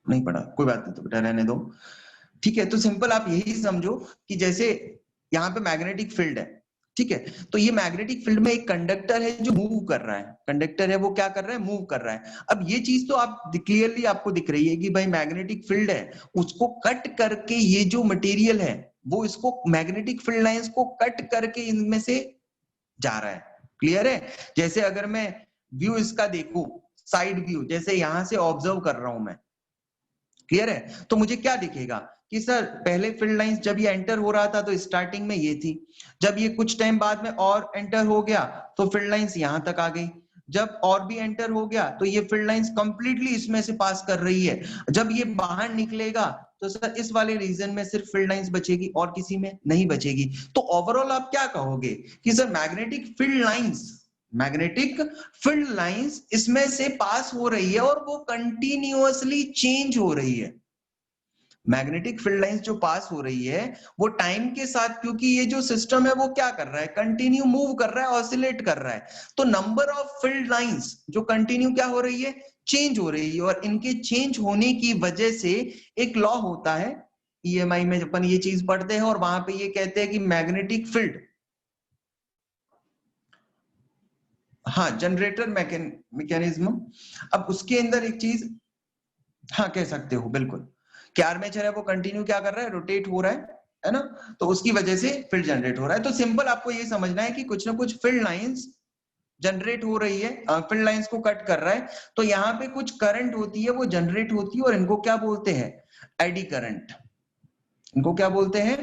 नहीं पढ़ा, कोई बात नहीं, तो बेटा रहने दो। ठीक है, तो सिंपल आप यही समझो कि जैसे यहाँ पे मैग्नेटिक फील्ड है, ठीक है? तो ये मैग्नेटिक फील्ड में एक कंडक्टर है जो मूव कर रहा है। कंडक्टर है वो क्या कर रहा है? मूव कर रहा है। अब ये चीज तो आप क्लियरली आपको दिख रही है कि भाई मैग्नेटिक फील्ड है, उसको कट करके ये जो मटेरियल है वो इसको मैग्नेटिक फील्ड लाइंस को कट करके इनमें से जा रहा है। क्लियर है? जैसे अगर मैं व्यू इसका देखूं, साइड व्यू, जैसे यहां से ऑब्जर्व कर रहा हूं मैं, क्लियर है? तो मुझे क्या दिखेगा कि सर पहले फील्ड लाइंस जब ये एंटर हो रहा था तो स्टार्टिंग में ये थी, जब ये कुछ टाइम बाद में और एंटर हो गया तो फील्ड लाइंस यहां तक आ गई, जब और भी एंटर हो गया तो ये फील्ड लाइंस कंप्लीटली इसमें से पास कर रही है। जब ये बाहर निकलेगा तो सर इस वाले रीजन में सिर्फ फील्ड लाइंस बचेगी और किसी में नहीं बचेगी। तो ओवरऑल आप क्या कहोगे कि सर मैग्नेटिक फील्ड लाइंस इसमें से पास हो रही है और वो कंटिन्यूअसली चेंज हो रही है। मैग्नेटिक फील्ड लाइंस जो पास हो रही है वो टाइम के साथ, क्योंकि ये जो सिस्टम है वो क्या कर रहा है? कंटिन्यू मूव कर रहा है, ऑसिलेट कर रहा है। तो नंबर ऑफ फील्ड लाइंस जो कंटिन्यू क्या हो रही है? चेंज हो रही है। और इनके चेंज होने की वजह से एक लॉ होता है, ईएमआई में अपन ये चीज पढ़ते हैं और वहां पे ये कहते हैं कि मैग्नेटिक फील्ड, हाँ, जनरेटर मैकेनिज्म। अब उसके अंदर एक चीज, हाँ कह सकते हो बिल्कुल, कि आर्मेचर है वो कंटिन्यू क्या कर रहा है? रोटेट हो रहा है ना? तो उसकी वजह से फील्ड जनरेट हो रहा है। तो सिंपल आपको ये समझना है कि कुछ ना कुछ फील्ड लाइंस जनरेट हो रही है, फील्ड लाइंस को कट कर रहा है, तो यहाँ पे कुछ करंट होती है वो जनरेट होती है और इनको क्या बोलते हैं? Eddy current. इनको क्या बोलते हैं?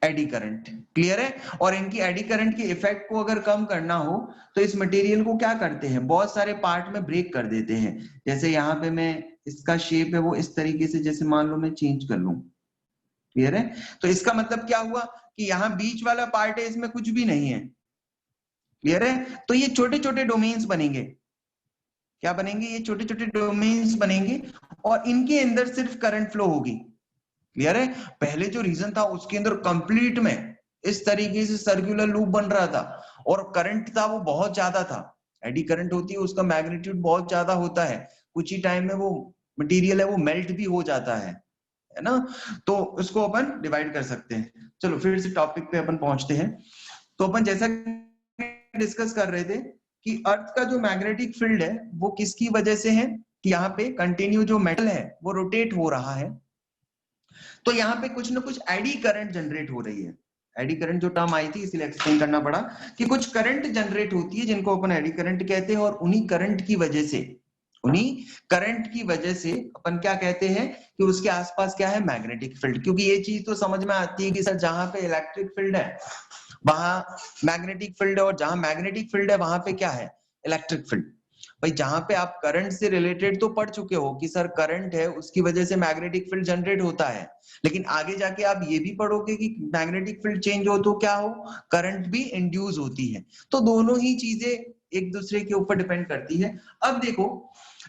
Eddy current. क्लियर है? और इनकी एडी करंट के इफेक्ट को अगर कम करना हो तो इस मटेरियल को क्या करते हैं? बहुत सारे पार्ट में ब्रेक कर देते हैं। जैसे यहाँ पे मैं इसका शेप है वो इस तरीके से, जैसे मान लो मैं चेंज कर लूं, क्लियर है? तो इसका मतलब क्या हुआ कि यहाँ बीच वाला पार्ट है, इसमें कुछ भी नहीं है। क्लियर है? तो ये छोटे छोटे डोमेन्स बनेंगे। क्या बनेंगे? ये छोटे छोटे डोमेन्स बनेंगे और इनके अंदर सिर्फ करंट फ्लो होगी। क्लियर है? पहले जो रीजन था उसके अंदर कंप्लीट में इस तरीके से सर्कुलर लूप बन रहा था और करंट था वो बहुत ज्यादा था। एडी करंट होती है, उसका मैग्नीट्यूड बहुत ज्यादा होता है, कुछ ही टाइम में वो मटेरियल है वो मेल्ट भी हो जाता है ना? तो उसको अपन डिवाइड कर सकते हैं। चलो फिर से टॉपिक पे अपन पहुंचते हैं। तो अपन जैसा डिस्कस कर रहे थे कि अर्थ का जो मैग्नेटिक फील्ड है वो किसकी वजह से है कि यहाँ पे कंटिन्यू जो मेटल है वो रोटेट हो रहा है, तो यहाँ पे कुछ ना कुछ एडी करंट जनरेट हो रही है। एडी करंट जो टर्म आई थी इसलिए एक्सप्लेन करना पड़ा कि कुछ करंट जनरेट होती है जिनको अपन एडी करंट कहते हैं, और उन्हीं करंट की वजह से अपन क्या कहते हैं कि उसके आसपास क्या है? Magnetic field. क्योंकि ये चीज तो समझ में आती है कि सर जहां पे इलेक्ट्रिक फील्ड है वहां मैग्नेटिक फील्ड है, और जहां मैग्नेटिक फील्ड है वहां पे क्या है? Electric field. भाई जहां पे आप करंट से रिलेटेड तो पढ़ चुके हो कि सर करंट है उसकी वजह से मैग्नेटिक फील्ड जनरेट होता है, लेकिन आगे जाके आप ये भी पढ़ोगे कि मैग्नेटिक फील्ड चेंज हो तो क्या हो, करंट भी इंड्यूस होती है। तो दोनों ही चीजें एक दूसरे के ऊपर डिपेंड करती है। अब देखो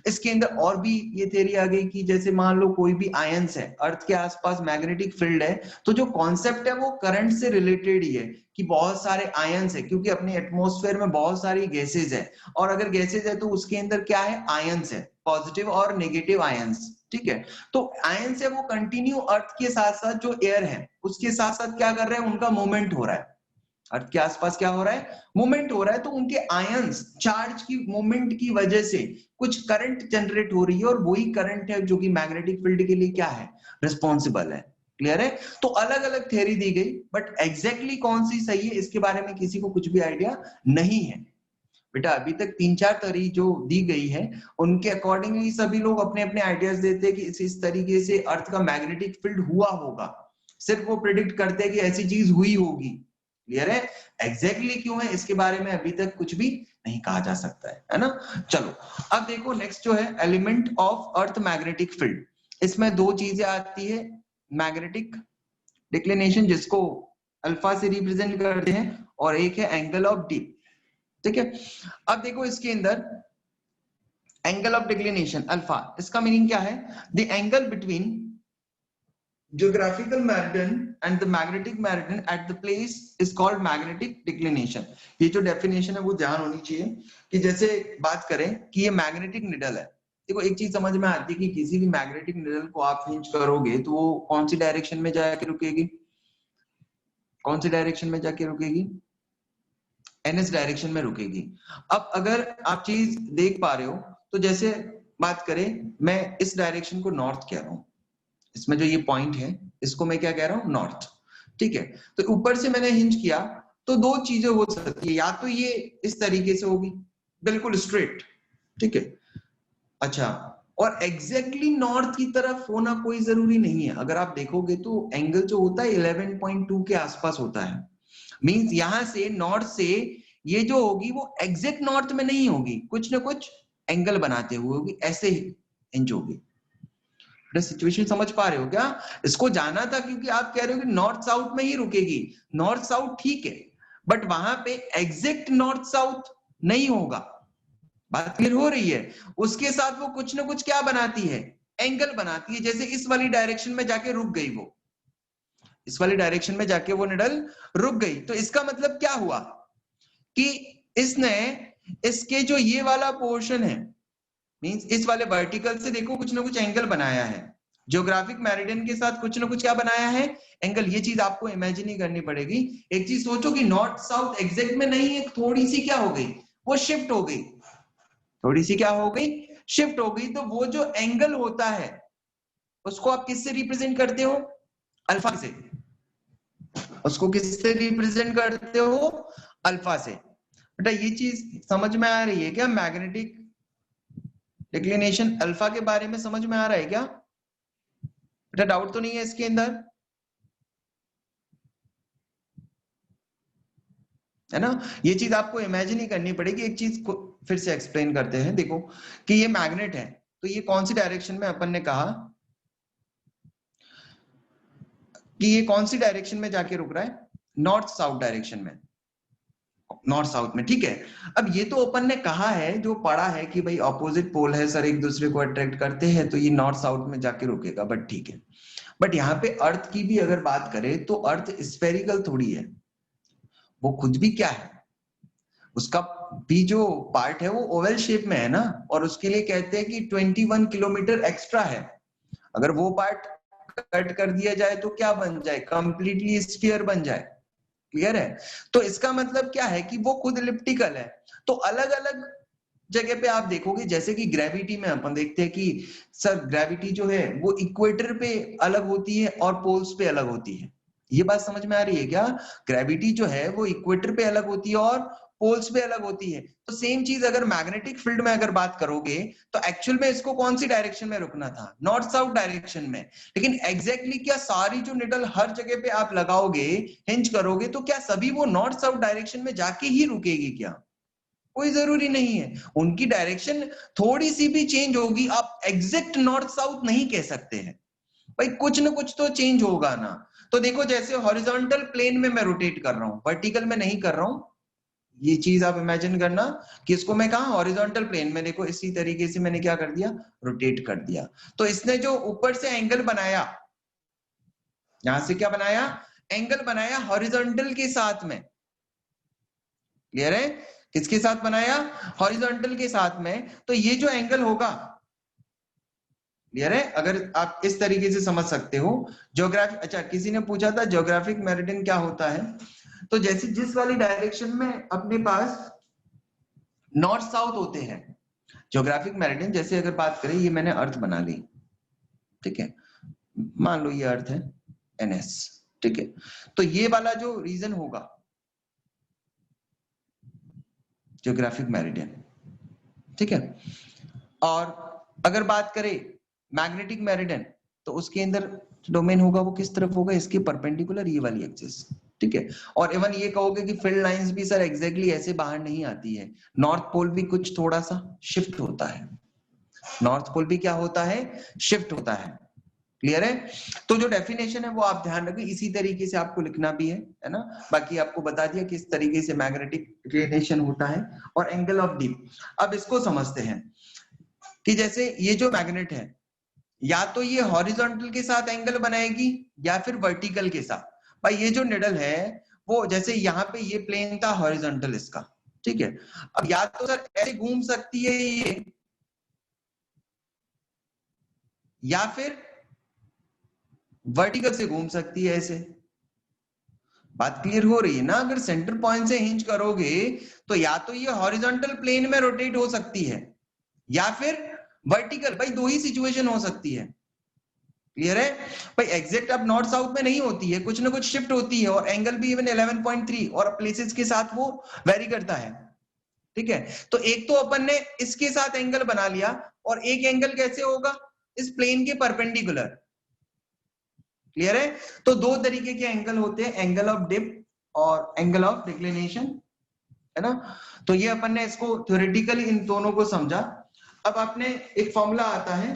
इसके अंदर और भी ये थ्योरी आ गई कि जैसे मान लो कोई भी आयंस है, अर्थ के आसपास मैग्नेटिक फील्ड है, तो जो कॉन्सेप्ट है वो करंट से रिलेटेड ही है कि बहुत सारे आयंस है, क्योंकि अपने एटमॉस्फेयर में बहुत सारी गैसेज है, और अगर गैसेज है तो उसके अंदर क्या है, आयंस है, पॉजिटिव और नेगेटिव आयंस। ठीक है, तो आयंस है वो कंटिन्यू अर्थ के साथ साथ जो एयर है उसके साथ साथ क्या कर रहे हैं, उनका मूवमेंट हो रहा है, अर्थ के आसपास क्या हो रहा है, मूवमेंट हो रहा है, तो उनके आयंस चार्ज की मूवमेंट की वजह से कुछ करंट जनरेट हो रही है, और वही करंट है जो कि मैग्नेटिक फील्ड के लिए क्या है, रिस्पॉन्सिबल है। क्लियर है? तो अलग अलग थ्योरी दी गई, बट एग्जैक्टली कौन सी सही है इसके बारे में किसी को कुछ भी आइडिया नहीं है। बेटा अभी तक 3-4 थ्योरी जो दी गई है उनके अकॉर्डिंगली सभी लोग अपने अपने आइडियाज देते हैं कि इस तरीके से अर्थ का मैग्नेटिक फील्ड हुआ होगा, सिर्फ वो प्रिडिक्ट करते हैं कि ऐसी चीज हुई होगी। क्लियर है? एग्जैक्टली क्यों है इसके बारे में अभी तक कुछ भी नहीं कहा जा सकता है ना। चलो अब देखो नेक्स्ट जो है element of earth magnetic field, इसमें दो चीजें आती है, मैग्नेटिक डिक्लिनेशन जिसको अल्फा से रिप्रेजेंट करते हैं, और एक है एंगल ऑफ डी। ठीक है, अब देखो इसके अंदर एंगल ऑफ डिक्लिनेशन अल्फा, इसका मीनिंग क्या है, the angle between geographical meridian and the magnetic meridian at the place is called magnetic declination। ये जो डेफिनेशन है वो ध्यान होनी चाहिए कि जैसे बात करें कि ये मैग्नेटिक निडल है, देखो एक चीज समझ में आती है कि किसी भी मैग्नेटिक निडल को आप हिंज करोगे तो वो कौन सी डायरेक्शन में जाके रुकेगी, कौन सी डायरेक्शन में जाके रुकेगी, एनएस डायरेक्शन में रुकेगी। अब अगर आप चीज देख पा रहे हो तो जैसे बात करें मैं इस डायरेक्शन को नॉर्थ कह रहा हूं, इसमें जो ये पॉइंट है इसको मैं क्या कह रहा हूं, नॉर्थ। ठीक है, तो ऊपर से मैंने हिंज किया तो दो चीजें हो सकती है, या तो ये इस तरीके से होगी बिल्कुल स्ट्रेट, ठीक है, अच्छा, और एग्जैक्टली नॉर्थ की तरफ होना कोई जरूरी नहीं है। अगर आप देखोगे तो एंगल जो होता है 11.2 के आसपास होता है, मींस यहां से नॉर्थ से ये जो होगी वो एग्जैक्ट नॉर्थ में नहीं होगी, कुछ ना कुछ एंगल बनाते हुए होगी, ऐसे ही हिंज होगी। सिचुएशन समझ पा रहे हो क्या? इसको जाना था क्योंकि आप कह रहे हो कि नॉर्थ साउथ में ही रुकेगी, नॉर्थ साउथ ठीक है, बट वहां पे एग्जैक्ट नॉर्थ साउथ नहीं होगा, बात क्लियर हो रही है? उसके साथ वो कुछ ना कुछ क्या बनाती है, एंगल बनाती है, जैसे इस वाली डायरेक्शन में जाके रुक गई, वो इस वाली डायरेक्शन में जाके वो निडल रुक गई, तो इसका मतलब क्या हुआ कि इसने इसके जो ये वाला पोर्शन है, मींस इस वाले वर्टिकल से देखो कुछ ना कुछ एंगल बनाया है, ज्योग्राफिक मेरिडियन के साथ कुछ ना कुछ क्या बनाया है, एंगल। ये चीज आपको इमेजिन ही करनी पड़ेगी। एक चीज सोचो कि नॉर्थ साउथ एग्जैक्ट में नहीं है, थोड़ी सी क्या हो गई, वो शिफ्ट हो गई, थोड़ी सी क्या हो गई, शिफ्ट हो गई, तो वो जो एंगल होता है उसको आप किससे रिप्रेजेंट करते हो, अल्फा से, उसको किससे रिप्रेजेंट करते हो, अल्फा से। बेटा ये चीज समझ में आ रही है क्या, मैग्नेटिक डिक्लिनेशन अल्फा के बारे में समझ में आ रहा है क्या बेटा, डाउट तो नहीं है इसके अंदर, है ना? ये चीज आपको इमेजिन ही करनी पड़ेगी। एक चीज को फिर से एक्सप्लेन करते हैं, देखो कि ये मैग्नेट है, तो ये कौन सी डायरेक्शन में, अपन ने कहा कि ये कौन सी डायरेक्शन में जाके रुक रहा है, नॉर्थ साउथ डायरेक्शन में, नॉर्थ साउथ में, ठीक है। अब ये तो अपन ने कहा है, जो पढ़ा है कि भाई ऑपोजिट पोल है सर, एक दूसरे को अट्रैक्ट करते हैं, तो ये नॉर्थ साउथ में जाके रुकेगा, बट ठीक है। बट यहाँ पे अर्थ की भी अगर बात करें तो अर्थ स्फेरिकल थोड़ी है, वो खुद भी क्या है, उसका भी जो पार्ट है वो ओवल शेप में है ना, और उसके लिए कहते हैं कि 21 किलोमीटर एक्स्ट्रा है। अगर वो पार्ट कट कर दिया जाए तो क्या बन जाए, कंप्लीटली स्फीयर बन जाए। क्लियर है? तो इसका मतलब क्या है कि वो खुद इलिप्टिकल है। तो अलग अलग जगह पे आप देखोगे, जैसे कि ग्रेविटी में अपन देखते हैं कि सर ग्रेविटी जो है वो इक्वेटर पे अलग होती है और पोल्स पे अलग होती है। ये बात समझ में आ रही है क्या? ग्रेविटी जो है वो इक्वेटर पे अलग होती है और पोल्स पे अलग होती है। तो सेम चीज अगर मैग्नेटिक फील्ड में अगर बात करोगे तो एक्चुअल में इसको कौन सी डायरेक्शन में रुकना था, नॉर्थ साउथ डायरेक्शन में। लेकिन एग्जैक्टली क्या सारी जो निडल हर जगह पे आप लगाओगे, हिंज करोगे, तो क्या सभी वो नॉर्थ साउथ डायरेक्शन में जाके ही रुकेगी क्या? कोई जरूरी नहीं है, उनकी डायरेक्शन थोड़ी सी भी चेंज होगी, आप एग्जैक्ट नॉर्थ साउथ नहीं कह सकते हैं भाई, कुछ ना कुछ तो चेंज होगा ना। तो देखो जैसे हॉरिजॉन्टल प्लेन में मैं रोटेट कर रहा हूं, वर्टिकल में नहीं कर रहा हूं, ये चीज आप इमेजिन करना कि इसको मैं कहा हॉरिजॉन्टल प्लेन में, देखो इसी तरीके से मैंने क्या कर दिया, रोटेट कर दिया। तो इसने जो ऊपर से एंगल बनाया, यहां से क्या बनाया, एंगल बनाया हॉरिजॉन्टल के साथ में, क्लियर है, किसके साथ बनाया, हॉरिजॉन्टल के साथ में। तो ये जो एंगल होगा, क्लियर है, अगर आप इस तरीके से समझ सकते हो ज्योग्राफी। अच्छा, किसी ने पूछा था ज्योग्राफिक मेरिडियन क्या होता है, तो जैसे जिस वाली डायरेक्शन में अपने पास नॉर्थ साउथ होते हैं, ज्योग्राफिक मेरिडियन, जैसे अगर बात करें, ये मैंने अर्थ बना ली, ठीक है, मान लो ये अर्थ है NS, ठीक है, तो ये वाला जो रीजन होगा ज्योग्राफिक मेरिडियन, ठीक है। और अगर बात करें मैग्नेटिक मेरिडियन, तो उसके अंदर डोमेन होगा वो किस तरफ होगा, इसके परपेंडिकुलर, ये वाली एक्सिस, ठीक है। और इवन ये कहोगे कि फील्ड लाइंस भी सर एग्जैक्टली ऐसे बाहर नहीं आती है, नॉर्थ पोल भी कुछ थोड़ा सा शिफ्ट होता है, नॉर्थ पोल भी क्या होता है, शिफ्ट होता है, क्लियर है। तो जो डेफिनेशन है वो आप ध्यान रखें, इसी तरीके से आपको लिखना भी है ना। बाकी आपको बता दिया किस तरीके से मैग्नेटिक रेडिएशन होता है और एंगल ऑफ डीप। अब इसको समझते हैं कि जैसे ये जो मैग्नेट है, या तो ये हॉरिजॉन्टल के साथ एंगल बनाएगी या फिर वर्टिकल के साथ। भाई ये जो निडल है वो, जैसे यहाँ पे ये प्लेन था हॉरिजॉन्टल इसका, ठीक है, अब या तो सर ऐसे घूम सकती है ये, या फिर वर्टिकल से घूम सकती है ऐसे। बात क्लियर हो रही है ना। अगर सेंटर पॉइंट से हिंज करोगे तो या तो ये हॉरिजॉन्टल प्लेन में रोटेट हो सकती है या फिर वर्टिकल, भाई दो ही सिचुएशन हो सकती है, क्लियर है भाई। एग्जैक्ट अब नॉर्थ साउथ में नहीं होती है, कुछ ना कुछ शिफ्ट होती है, और एंगल भी इवन 11.3 और प्लेसेस के साथ वो वेरी करता है, ठीक है। तो एक तो अपन ने इसके साथ एंगल बना लिया, और एक एंगल कैसे होगा, इस प्लेन के परपेंडिकुलर, क्लियर है। तो दो तरीके के एंगल होते हैं, एंगल ऑफ डिप और एंगल ऑफ डिक्लिनेशन, है ना। तो ये अपन ने इसको थ्योरेटिकली इन दोनों को समझा। अब आपने एक फॉर्मूला आता है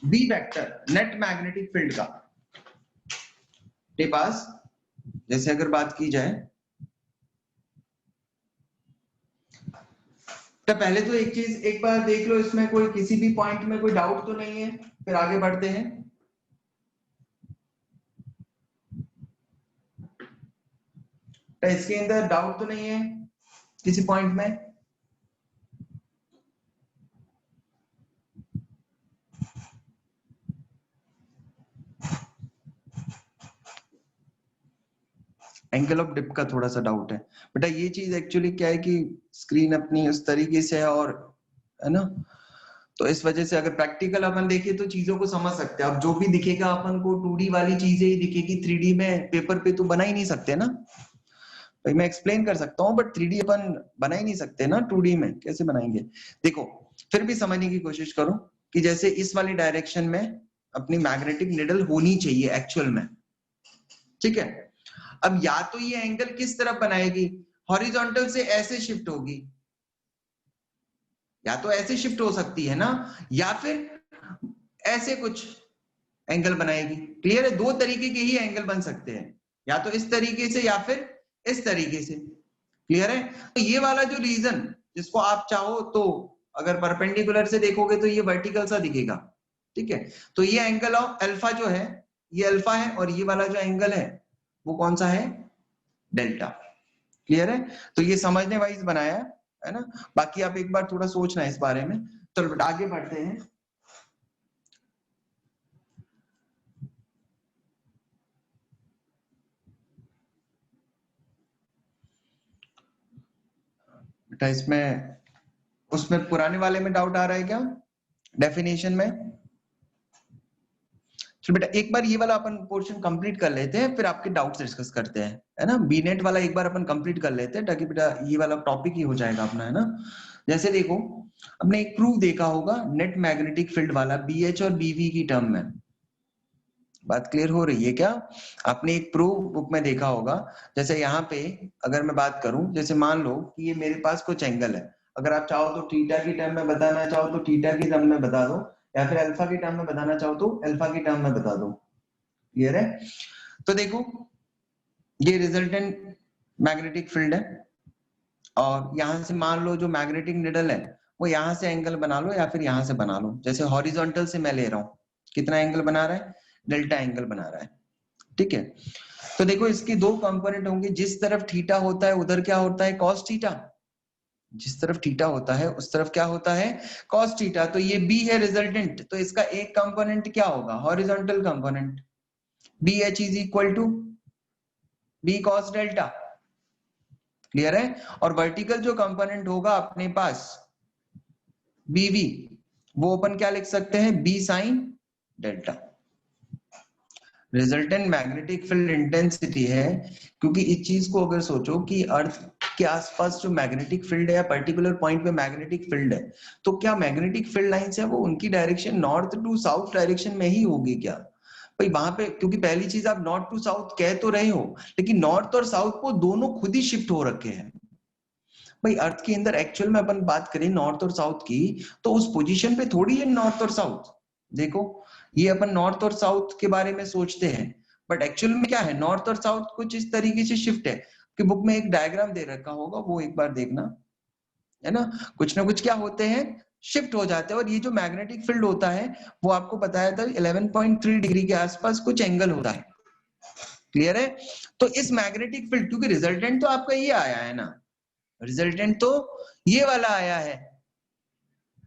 B vector net magnetic field का के पास, जैसे अगर बात की जाए तो पहले तो एक चीज एक बार देख लो, इसमें कोई किसी भी पॉइंट में कोई डाउट तो नहीं है, फिर आगे बढ़ते हैं। तो इसके अंदर डाउट तो नहीं है किसी पॉइंट में, एंगल ऑफ डिप का थोड़ा सा डाउट है बेटा। ये चीज एक्चुअली क्या है कि स्क्रीन अपनी उस तरीके से है, और है ना, तो इस वजह से अगर प्रैक्टिकल अपन देखें तो चीजों को समझ सकते हैं। अब जो भी दिखेगा अपन को 2D वाली चीजें ही दिखेगी, 3D में पेपर पे तो बना ही नहीं सकते ना भाई। मैं एक्सप्लेन कर सकता हूँ बट 3D अपन बना ही नहीं सकते ना, 2D में कैसे बनाएंगे। देखो फिर भी समझने की कोशिश करो कि जैसे इस वाली डायरेक्शन में अपनी मैग्नेटिक निडल होनी चाहिए एक्चुअल में, ठीक है। अब या तो ये एंगल किस तरफ बनाएगी, हॉरिजॉन्टल से ऐसे शिफ्ट होगी, या तो ऐसे शिफ्ट हो सकती है ना, या फिर ऐसे कुछ एंगल बनाएगी, क्लियर है। दो तरीके के ही एंगल बन सकते हैं, या तो इस तरीके से या फिर इस तरीके से, क्लियर है। तो ये वाला जो रीजन जिसको आप चाहो तो अगर परपेंडिकुलर से देखोगे तो ये वर्टिकल सा दिखेगा, ठीक है। तो ये एंगल ऑफ अल्फा जो है ये अल्फा है, और ये वाला जो एंगल है वो कौन सा है, डेल्टा, क्लियर है। तो ये समझने वाइज बनाया है ना। बाकी आप एक बार थोड़ा सोचना इस बारे में। चलो आगे बढ़ते हैं। बेटा इसमें उसमें पुराने वाले में डाउट आ रहा है क्या, डेफिनेशन में। चलो बेटा एक बार ये वाला अपन पोर्शन कंप्लीट कर लेते हैं, फिर आपके डाउट्स डिस्कस करते हैं, है ना। बी नेट वाला एक बार अपन कंप्लीट कर लेते हैं ताकि बेटा ये वाला टॉपिक ही हो जाएगा अपना, है ना। जैसे देखो हमने एक प्रूफ देखा होगा नेट मैग्नेटिक फील्ड वाला BH और BV की टर्म में, बात क्लियर हो रही है क्या? आपने एक प्रूफ बुक में देखा होगा, जैसे यहाँ पे अगर मैं बात करूं, जैसे मान लो कि ये मेरे पास कुछ एंगल है, अगर आप चाहो तो थीटा की टर्म में बताना चाहो तो थीटा की टर्म में बता दो, या फिर अल्फा की टर्म में बताना चाहो तो अल्फा की टर्म में बता दो। क्लियर है? तो देखो ये रिजल्टेंट मैग्नेटिक फील्ड है, और यहां से मान लो जो मैग्नेटिक निडल है वो यहां से एंगल बना लो या फिर यहां से बना लो। जैसे हॉरिजॉन्टल से मैं ले रहा हूं, कितना एंगल बना रहा है? डेल्टा एंगल बना रहा है। ठीक है, तो देखो इसके दो कंपोनेंट होंगे, जिस तरफ थीटा होता है उधर क्या होता है? Cos theta. जिस तरफ थीटा होता है उस तरफ क्या होता है? Cos theta. तो ये बी है रिजल्टेंट, तो इसका एक कंपोनेंट क्या होगा? Horizontal component, B H is equal to B cos delta. Clear है? और वर्टिकल जो कंपोनेंट होगा अपने पास बीवी, वो अपन क्या लिख सकते हैं? B sine delta. Resultant magnetic field intensity है, क्योंकि इस चीज को अगर सोचो कि अर्थ के आसपास जो मैग्नेटिक फील्ड है या पर्टिकुलर पॉइंट पे मैग्नेटिक फील्ड है, तो क्या मैग्नेटिक फील्ड लाइंस है वो उनकी direction north to south direction में ही होगी क्या? भाई वहां पे, क्योंकि पहली चीज आप नॉर्थ टू साउथ कह तो रहे हो, लेकिन नॉर्थ और साउथ को दोनों खुद ही शिफ्ट हो रखे हैं। भाई अर्थ के अंदर एक्चुअल में अपन बात करें नॉर्थ और साउथ की, तो उस पोजीशन पे थोड़ी है नॉर्थ और साउथ। देखो ये अपन नॉर्थ और साउथ के बारे में सोचते हैं, बट एक्चुअल में क्या है? नॉर्थ और साउथ कुछ इस तरीके से शिफ्ट है कि बुक में एक डायग्राम दे रखा होगा, वो एक बार देखना, है ना? कुछ ना कुछ क्या होते हैं? शिफ्ट हो जाते हैं। और ये जो मैग्नेटिक फील्ड होता है वो आपको बताया था 11.3 डिग्री के आसपास कुछ एंगल होता है। क्लियर है? तो इस मैग्नेटिक फील्ड, क्योंकि रिजल्टेंट तो आपका ये आया है ना, रिजल्टेंट तो ये वाला आया है।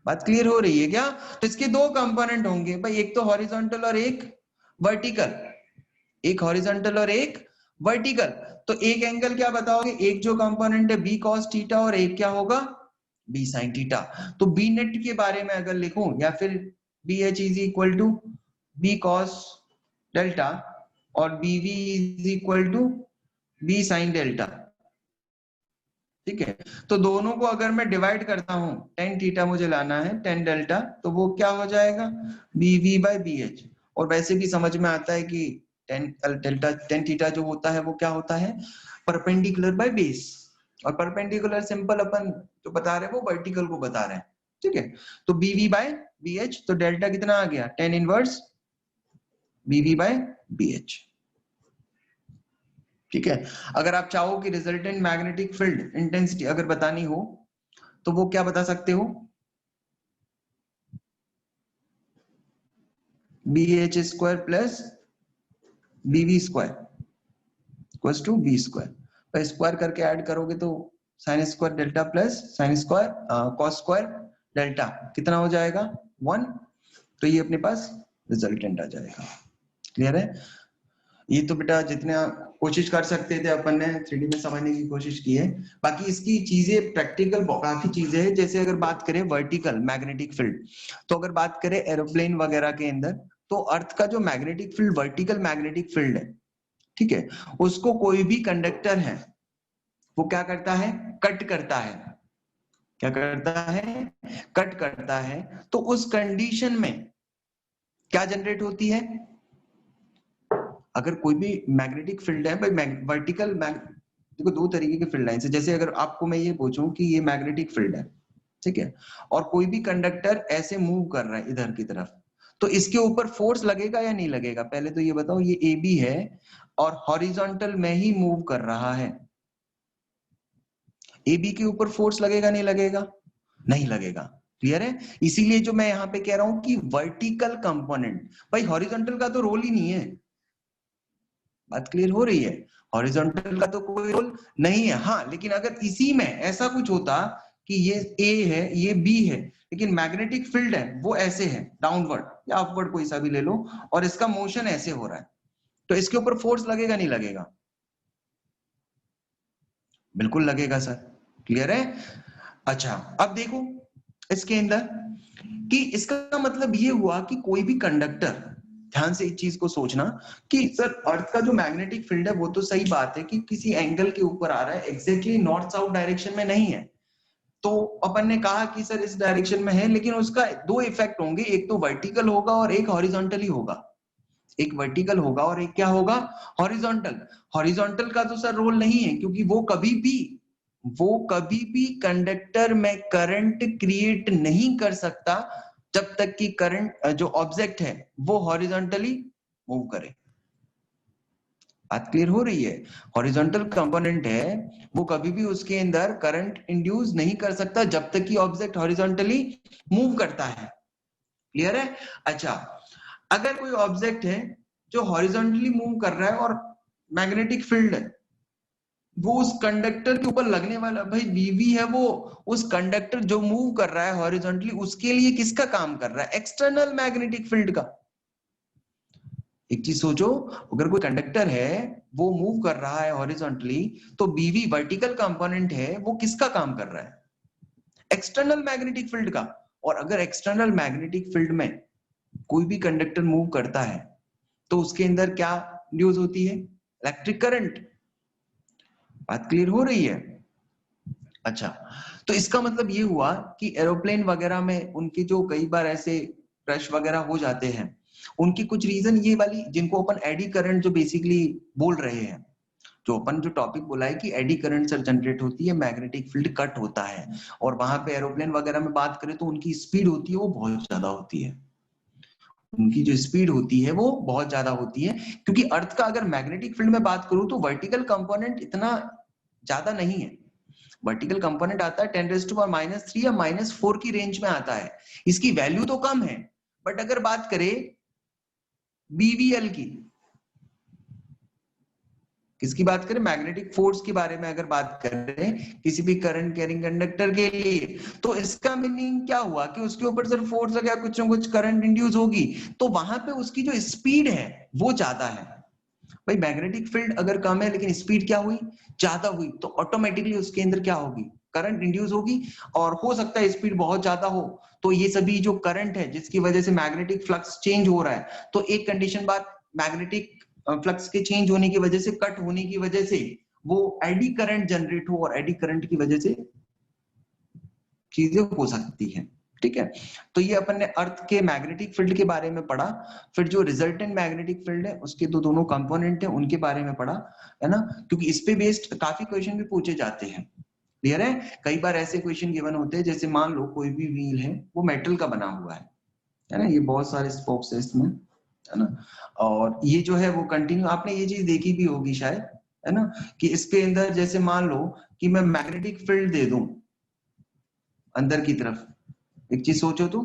बात क्लियर हो रही है क्या? तो इसके दो कंपोनेंट होंगे भाई, एक तो हॉरिजॉन्टल और एक वर्टिकल। एक हॉरिजॉन्टल और एक वर्टिकल। तो एक एंगल क्या बताओगे? एक जो कंपोनेंट है बी कॉस थीटा, और एक क्या होगा? B sine theta. तो बी नेट के बारे में अगर लिखूं, या फिर B H is equal to B cos delta, और B V is equal to B sine delta. ठीक है, तो दोनों को अगर मैं डिवाइड करता हूं, टेन थीटा मुझे लाना है, टेन डेल्टा, तो वो क्या हो जाएगा? B V by B H. और वैसे भी समझ में आता है कि टेन डेल्टा, टेन थीटा जो होता है वो क्या होता है? Perpendicular by base. और परपेंडिकुलर सिंपल अपन जो बता रहे हैं वो वर्टिकल को बता रहे हैं। ठीक है, तो B V by B H, तो डेल्टा कितना आ गया? Tan inverse B V by B H. ठीक है, अगर आप चाहो कि रिजल्टेंट मैग्नेटिक फील्ड इंटेंसिटी अगर बतानी हो तो वो क्या बता सकते हो? B H square plus B V square equals to B square. पर स्क्वायर करके ऐड करोगे तो sine square delta plus sine square cos square delta कितना हो जाएगा? 1। तो ये अपने पास रिजल्टेंट आ जाएगा। क्लियर है? ये तो बेटा जितना कोशिश कर सकते थे अपन ने 3D में समझने की कोशिश की है। बाकी इसकी चीजें प्रैक्टिकल काफी चीजें हैं। जैसे अगर बात करें वर्टिकल मैग्नेटिक फील्ड, तो अगर बात करें एरोप्लेन वगैरह के अंदर, तो अर्थ का जो magnetic field vertical magnetic field है, ठीक है, उसको कोई भी कंडक्टर है वो क्या करता है? कट करता है। क्या करता है? कट करता है। तो उस कंडीशन में क्या जनरेट होती है? अगर कोई भी मैग्नेटिक फील्ड है भाई, वर्टिकल देखो दो तरीके के फील्ड लाइंस है। जैसे अगर आपको मैं ये पूछूं कि ये मैग्नेटिक फील्ड है, ठीक है, और कोई भी कंडक्टर ऐसे मूव कर रहा है इधर की तरफ, तो इसके ऊपर फोर्स लगेगा या नहीं लगेगा? पहले तो ये बताओ, ये ए बी है और हॉरिजॉन्टल में ही मूव कर रहा है, ए बी के ऊपर फोर्स लगेगा नहीं लगेगा? नहीं लगेगा। क्लियर है? इसीलिए जो मैं यहां पे कह रहा हूं कि वर्टिकल कंपोनेंट, भाई हॉरिजॉन्टल का तो रोल ही नहीं है। बात क्लियर हो रही है? हॉरिजॉन्टल का तो कोई रोल नहीं है। हाँ, लेकिन अगर इसी में ऐसा कुछ होता कि ये ए है ये बी है, लेकिन मैग्नेटिक फील्ड है वो ऐसे है, डाउनवर्ड या अपवर्ड कोई सा भी ले लो, और इसका मोशन ऐसे हो रहा है, तो इसके ऊपर फोर्स लगेगा नहीं लगेगा? बिल्कुल लगेगा सर। क्लियर है? अच्छा, अब देखो इसके अंदर कि इसका मतलब ये हुआ कि कोई भी कंडक्टर, ध्यान से इस चीज को सोचना कि सर अर्थ का जो मैग्नेटिक फील्ड है वो तो सही बात है कि किसी एंगल के ऊपर आ रहा है, एग्जैक्टली नॉर्थ साउथ डायरेक्शन में नहीं है। तो अपन ने कहा कि सर इस डायरेक्शन में है, लेकिन उसका दो इफेक्ट होंगे, एक तो वर्टिकल होगा और एक हॉरिजॉन्टली होगा। एक वर्टिकल होगा और एक क्या होगा, हॉरिजॉन्टल। हॉरिजॉन्टल का तो सर रोल नहीं है, क्योंकि वो कभी भी कंडक्टर में करंट क्रिएट नहीं कर सकता जब तक कि करंट जो ऑब्जेक्ट है वो हॉरिजॉन्टली मूव करे। बात क्लियर हो रही है? हॉरिजॉन्टल कंपोनेंट है, वो कभी भी उसके अंदर करंट इंड्यूस नहीं कर सकता जब तक कि ऑब्जेक्ट हॉरिजॉन्टली मूव करता है। क्लियर है? अच्छा, अगर कोई ऑब्जेक्ट है जो हॉरिजॉन्टली मूव कर रहा है और मैग्नेटिक फील्ड है वो उस कंडक्टर के ऊपर लगने वाला, भाई वीवी है वो, उस कंडक्टर जो मूव कर रहा है हॉरिजॉन्टली उसके लिए किसका काम कर रहा है, एक्सटर्नल मैग्नेटिक फील्ड का। एक चीज सोचो, अगर कोई कंडक्टर है वो मूव कर रहा है हॉरिजॉन्टली, तो बीवी वर्टिकल कंपोनेंट है वो किसका काम कर रहा है, एक्सटर्नल मैग्नेटिक फील्ड का। और अगर एक्सटर्नल मैग्नेटिक फील्ड में कोई भी कंडक्टर मूव करता है तो उसके अंदर क्या इंड्यूस होती है, इलेक्ट्रिक करंट। बात क्लियर हो रही है? अच्छा, तो इसका मतलब ये हुआ कि एरोप्लेन वगैरह में उनके जो कई बार ऐसे क्रैश वगैरह हो जाते हैं, उनकी कुछ रीजन ये वाली जिनको अपन एडी करंट जो बेसिकली बोल रहे हैं, जो अपन जो टॉपिक बोला है कि एडी करंट सर जनरेट होती है, मैग्नेटिक फील्ड कट होता है, और वहां पे एरोप्लेन वगैरह में बात करें तो उनकी स्पीड होती है वो बहुत ज्यादा होती है, उनकी जो स्पीड होती है वो बहुत ज्यादा होती है, क्योंकि अर्थ का अगर मैग्नेटिक फील्ड में बात करूं तो वर्टिकल कंपोनेंट इतना ज्यादा नहीं है। वर्टिकल कंपोनेंट आता है 10⁻³ या -4 की रेंज में आता है, इसकी वैल्यू तो कम है, बट अगर बात करें बीवीएल की, किसकी बात करें, मैग्नेटिक फोर्स के बारे में अगर बात करें किसी भी करंट कैरिंग कंडक्टर के लिए, तो इसका मीनिंग क्या हुआ कि उसके ऊपर सिर्फ फोर्स या कुछ ना कुछ करंट इंड्यूस होगी, तो वहां पे उसकी जो स्पीड है वो ज्यादा है। भाई मैग्नेटिक फील्ड अगर कम है लेकिन स्पीड क्या हुई, ज्यादा हुई, तो ऑटोमेटिकली उसके अंदर क्या होगी, करंट इंड्यूस होगी, और हो सकता है स्पीड बहुत ज्यादा हो, तो ये सभी जो करंट है जिसकी वजह से मैग्नेटिक फ्लक्स चेंज हो रहा है, तो एक कंडीशन बात, मैग्नेटिक फ्लक्स के चेंज होने की वजह से, कट होने की वजह से वो एडी करंट जनरेट हो, और एडी करंट की वजह से चीजें हो सकती है। ठीक है, तो ये अपन ने अर्थ के मैग्नेटिक फील्ड के बारे में पढ़ा, फिर जो रिजल्टेंट मैग्नेटिक फील्ड है उसके दो दोनों कंपोनेंट है उनके बारे में पढ़ा, है ना, क्योंकि इस पे बेस्ड काफी क्वेश्चन भी पूछे जाते हैं। क्लियर है? कई बार ऐसे क्वेश्चन गिवन होते हैं, जैसे मान लो कोई भी व्हील है वो मेटल का बना हुआ है ना, ये बहुत सारे स्पोक्स है इसमें, है ना, और ये जो है वो कंटिन्यू, आपने ये चीज देखी भी होगी शायद, है ना, कि इसके अंदर जैसे मान लो कि मैं मैग्नेटिक फील्ड दे दूं अंदर की तरफ, एक चीज सोचो तो,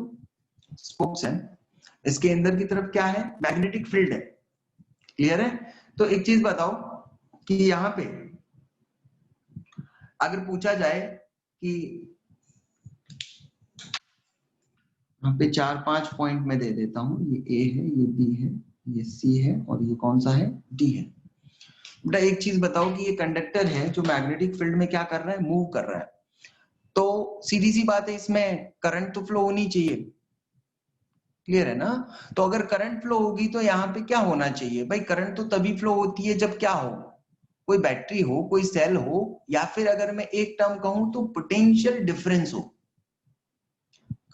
स्पोक्स है, इसके अंदर की तरफ क्या है, मैग्नेटिक फील्ड है। क्लियर है? तो एक चीज बताओ कि यहाँ पे अगर पूछा जाए कि यहाँ पे 4-5 पॉइंट में दे देता हूं, ये ए है, ये बी है, ये सी है, और ये कौन सा है, डी है। बेटा एक चीज बताओ कि ये कंडक्टर है जो मैग्नेटिक फील्ड में क्या कर रहा है, मूव कर रहा है, तो सीधी सी बात है इसमें करंट तो फ्लो होनी चाहिए। क्लियर है ना? तो अगर करंट फ्लो होगी तो यहाँ पे क्या होना चाहिए, भाई करंट तो तभी फ्लो होती है जब क्या हो, कोई बैटरी हो, कोई सेल हो, या फिर अगर मैं एक टर्म कहूं तो पोटेंशियल डिफरेंस हो।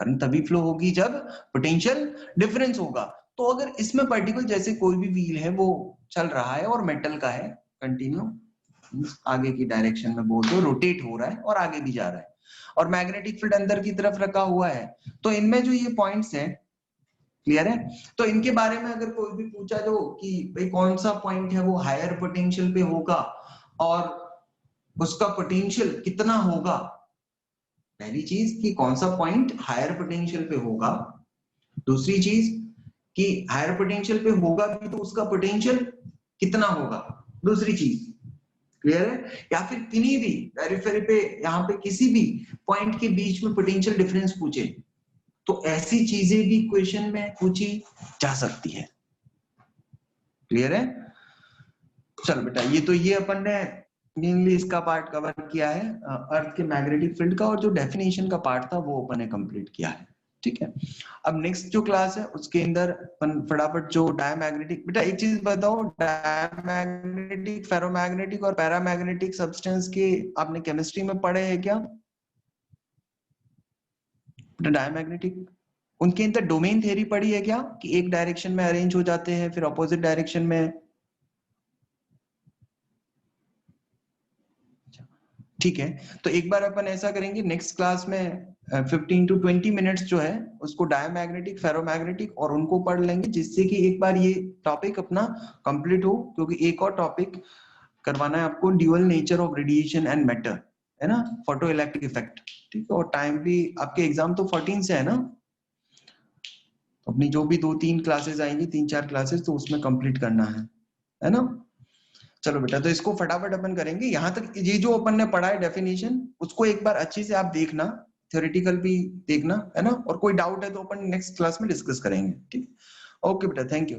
करंट तभी फ्लो होगी जब पोटेंशियल डिफरेंस होगा। तो अगर इसमें पर्टिकुलर जैसे कोई भी व्हील है वो चल रहा है और मेटल का है, कंटिन्यू आगे की डायरेक्शन में बोल दो, रोटेट हो रहा है और आगे भी जा रहा है, और मैग्नेटिक फील्ड अंदर की तरफ रखा हुआ है, तो इनमें जो ये पॉइंट्स हैं, क्लियर है, तो इनके बारे में अगर कोई भी पूछा जो कि भाई कौन सा पॉइंट है वो हायर पोटेंशियल पे होगा और उसका पोटेंशियल कितना होगा, पहली चीज कि कौन सा पॉइंट हायर पोटेंशियल पे होगा, दूसरी चीज कि हायर पोटेंशियल पे होगा भी तो उसका पोटेंशियल कितना होगा, दूसरी चीज। क्लियर है? या फिर किन्हीं भी पेरिफेरी पे, यहाँ पे किसी भी पॉइंट के बीच में पोटेंशियल डिफरेंस पूछे, तो ऐसी चीजें भी क्वेश्चन में पूछी जा सकती है। क्लियर है? चल बेटा, ये अपन ने मेनली इसका पार्ट कवर किया है, अर्थ के मैग्नेटिक फील्ड का, और जो डेफिनेशन का पार्ट था वो अपन ने कंप्लीट किया है। ठीक है, अब नेक्स्ट जो क्लास है उसके अंदर अपन फटाफट जो डायमैग्नेटिक, बेटा एक चीज बताओ, डायमैग्नेटिक, फेरोमैग्नेटिक और पैरामैग्नेटिक सब्सटेंस के आपने केमिस्ट्री में पढ़े हैं क्या? डायमैग्नेटिक उनके अंदर डोमेन थ्योरी पढ़ी है क्या, कि एक डायरेक्शन में अरेंज हो जाते हैं फिर ऑपोजिट डायरेक्शन में? ठीक है, तो एक बार अपन ऐसा करेंगे नेक्स्ट क्लास में 15 to 20 मिनट्स जो है उसको डायमैग्नेटिक, फेरोमैग्नेटिक और उनको पढ़ लेंगे, जिससे कि एक बार ये टॉपिक अपना कंप्लीट हो, क्योंकि एक और टॉपिक करवाना है आपको, dual nature of radiation and matter, है ना, फोटो इलेक्ट्रिक इफेक्ट। ठीक है, और टाइम भी आपके एग्जाम तो 14 से है ना, तो अपनी जो भी 2-3 क्लासेस आएंगी, 3-4 क्लासेस, तो उसमें कंप्लीट करना है ना। चलो बेटा, तो इसको फटाफट अपन करेंगे। यहाँ तक ये जो अपन ने पढ़ा है डेफिनेशन, उसको एक बार अच्छे से आप देखना, थ्योरेटिकल भी देखना, है ना, और कोई डाउट है तो अपन नेक्स्ट क्लास में डिस्कस करेंगे। ठीक, ओके बेटा, थैंक यू।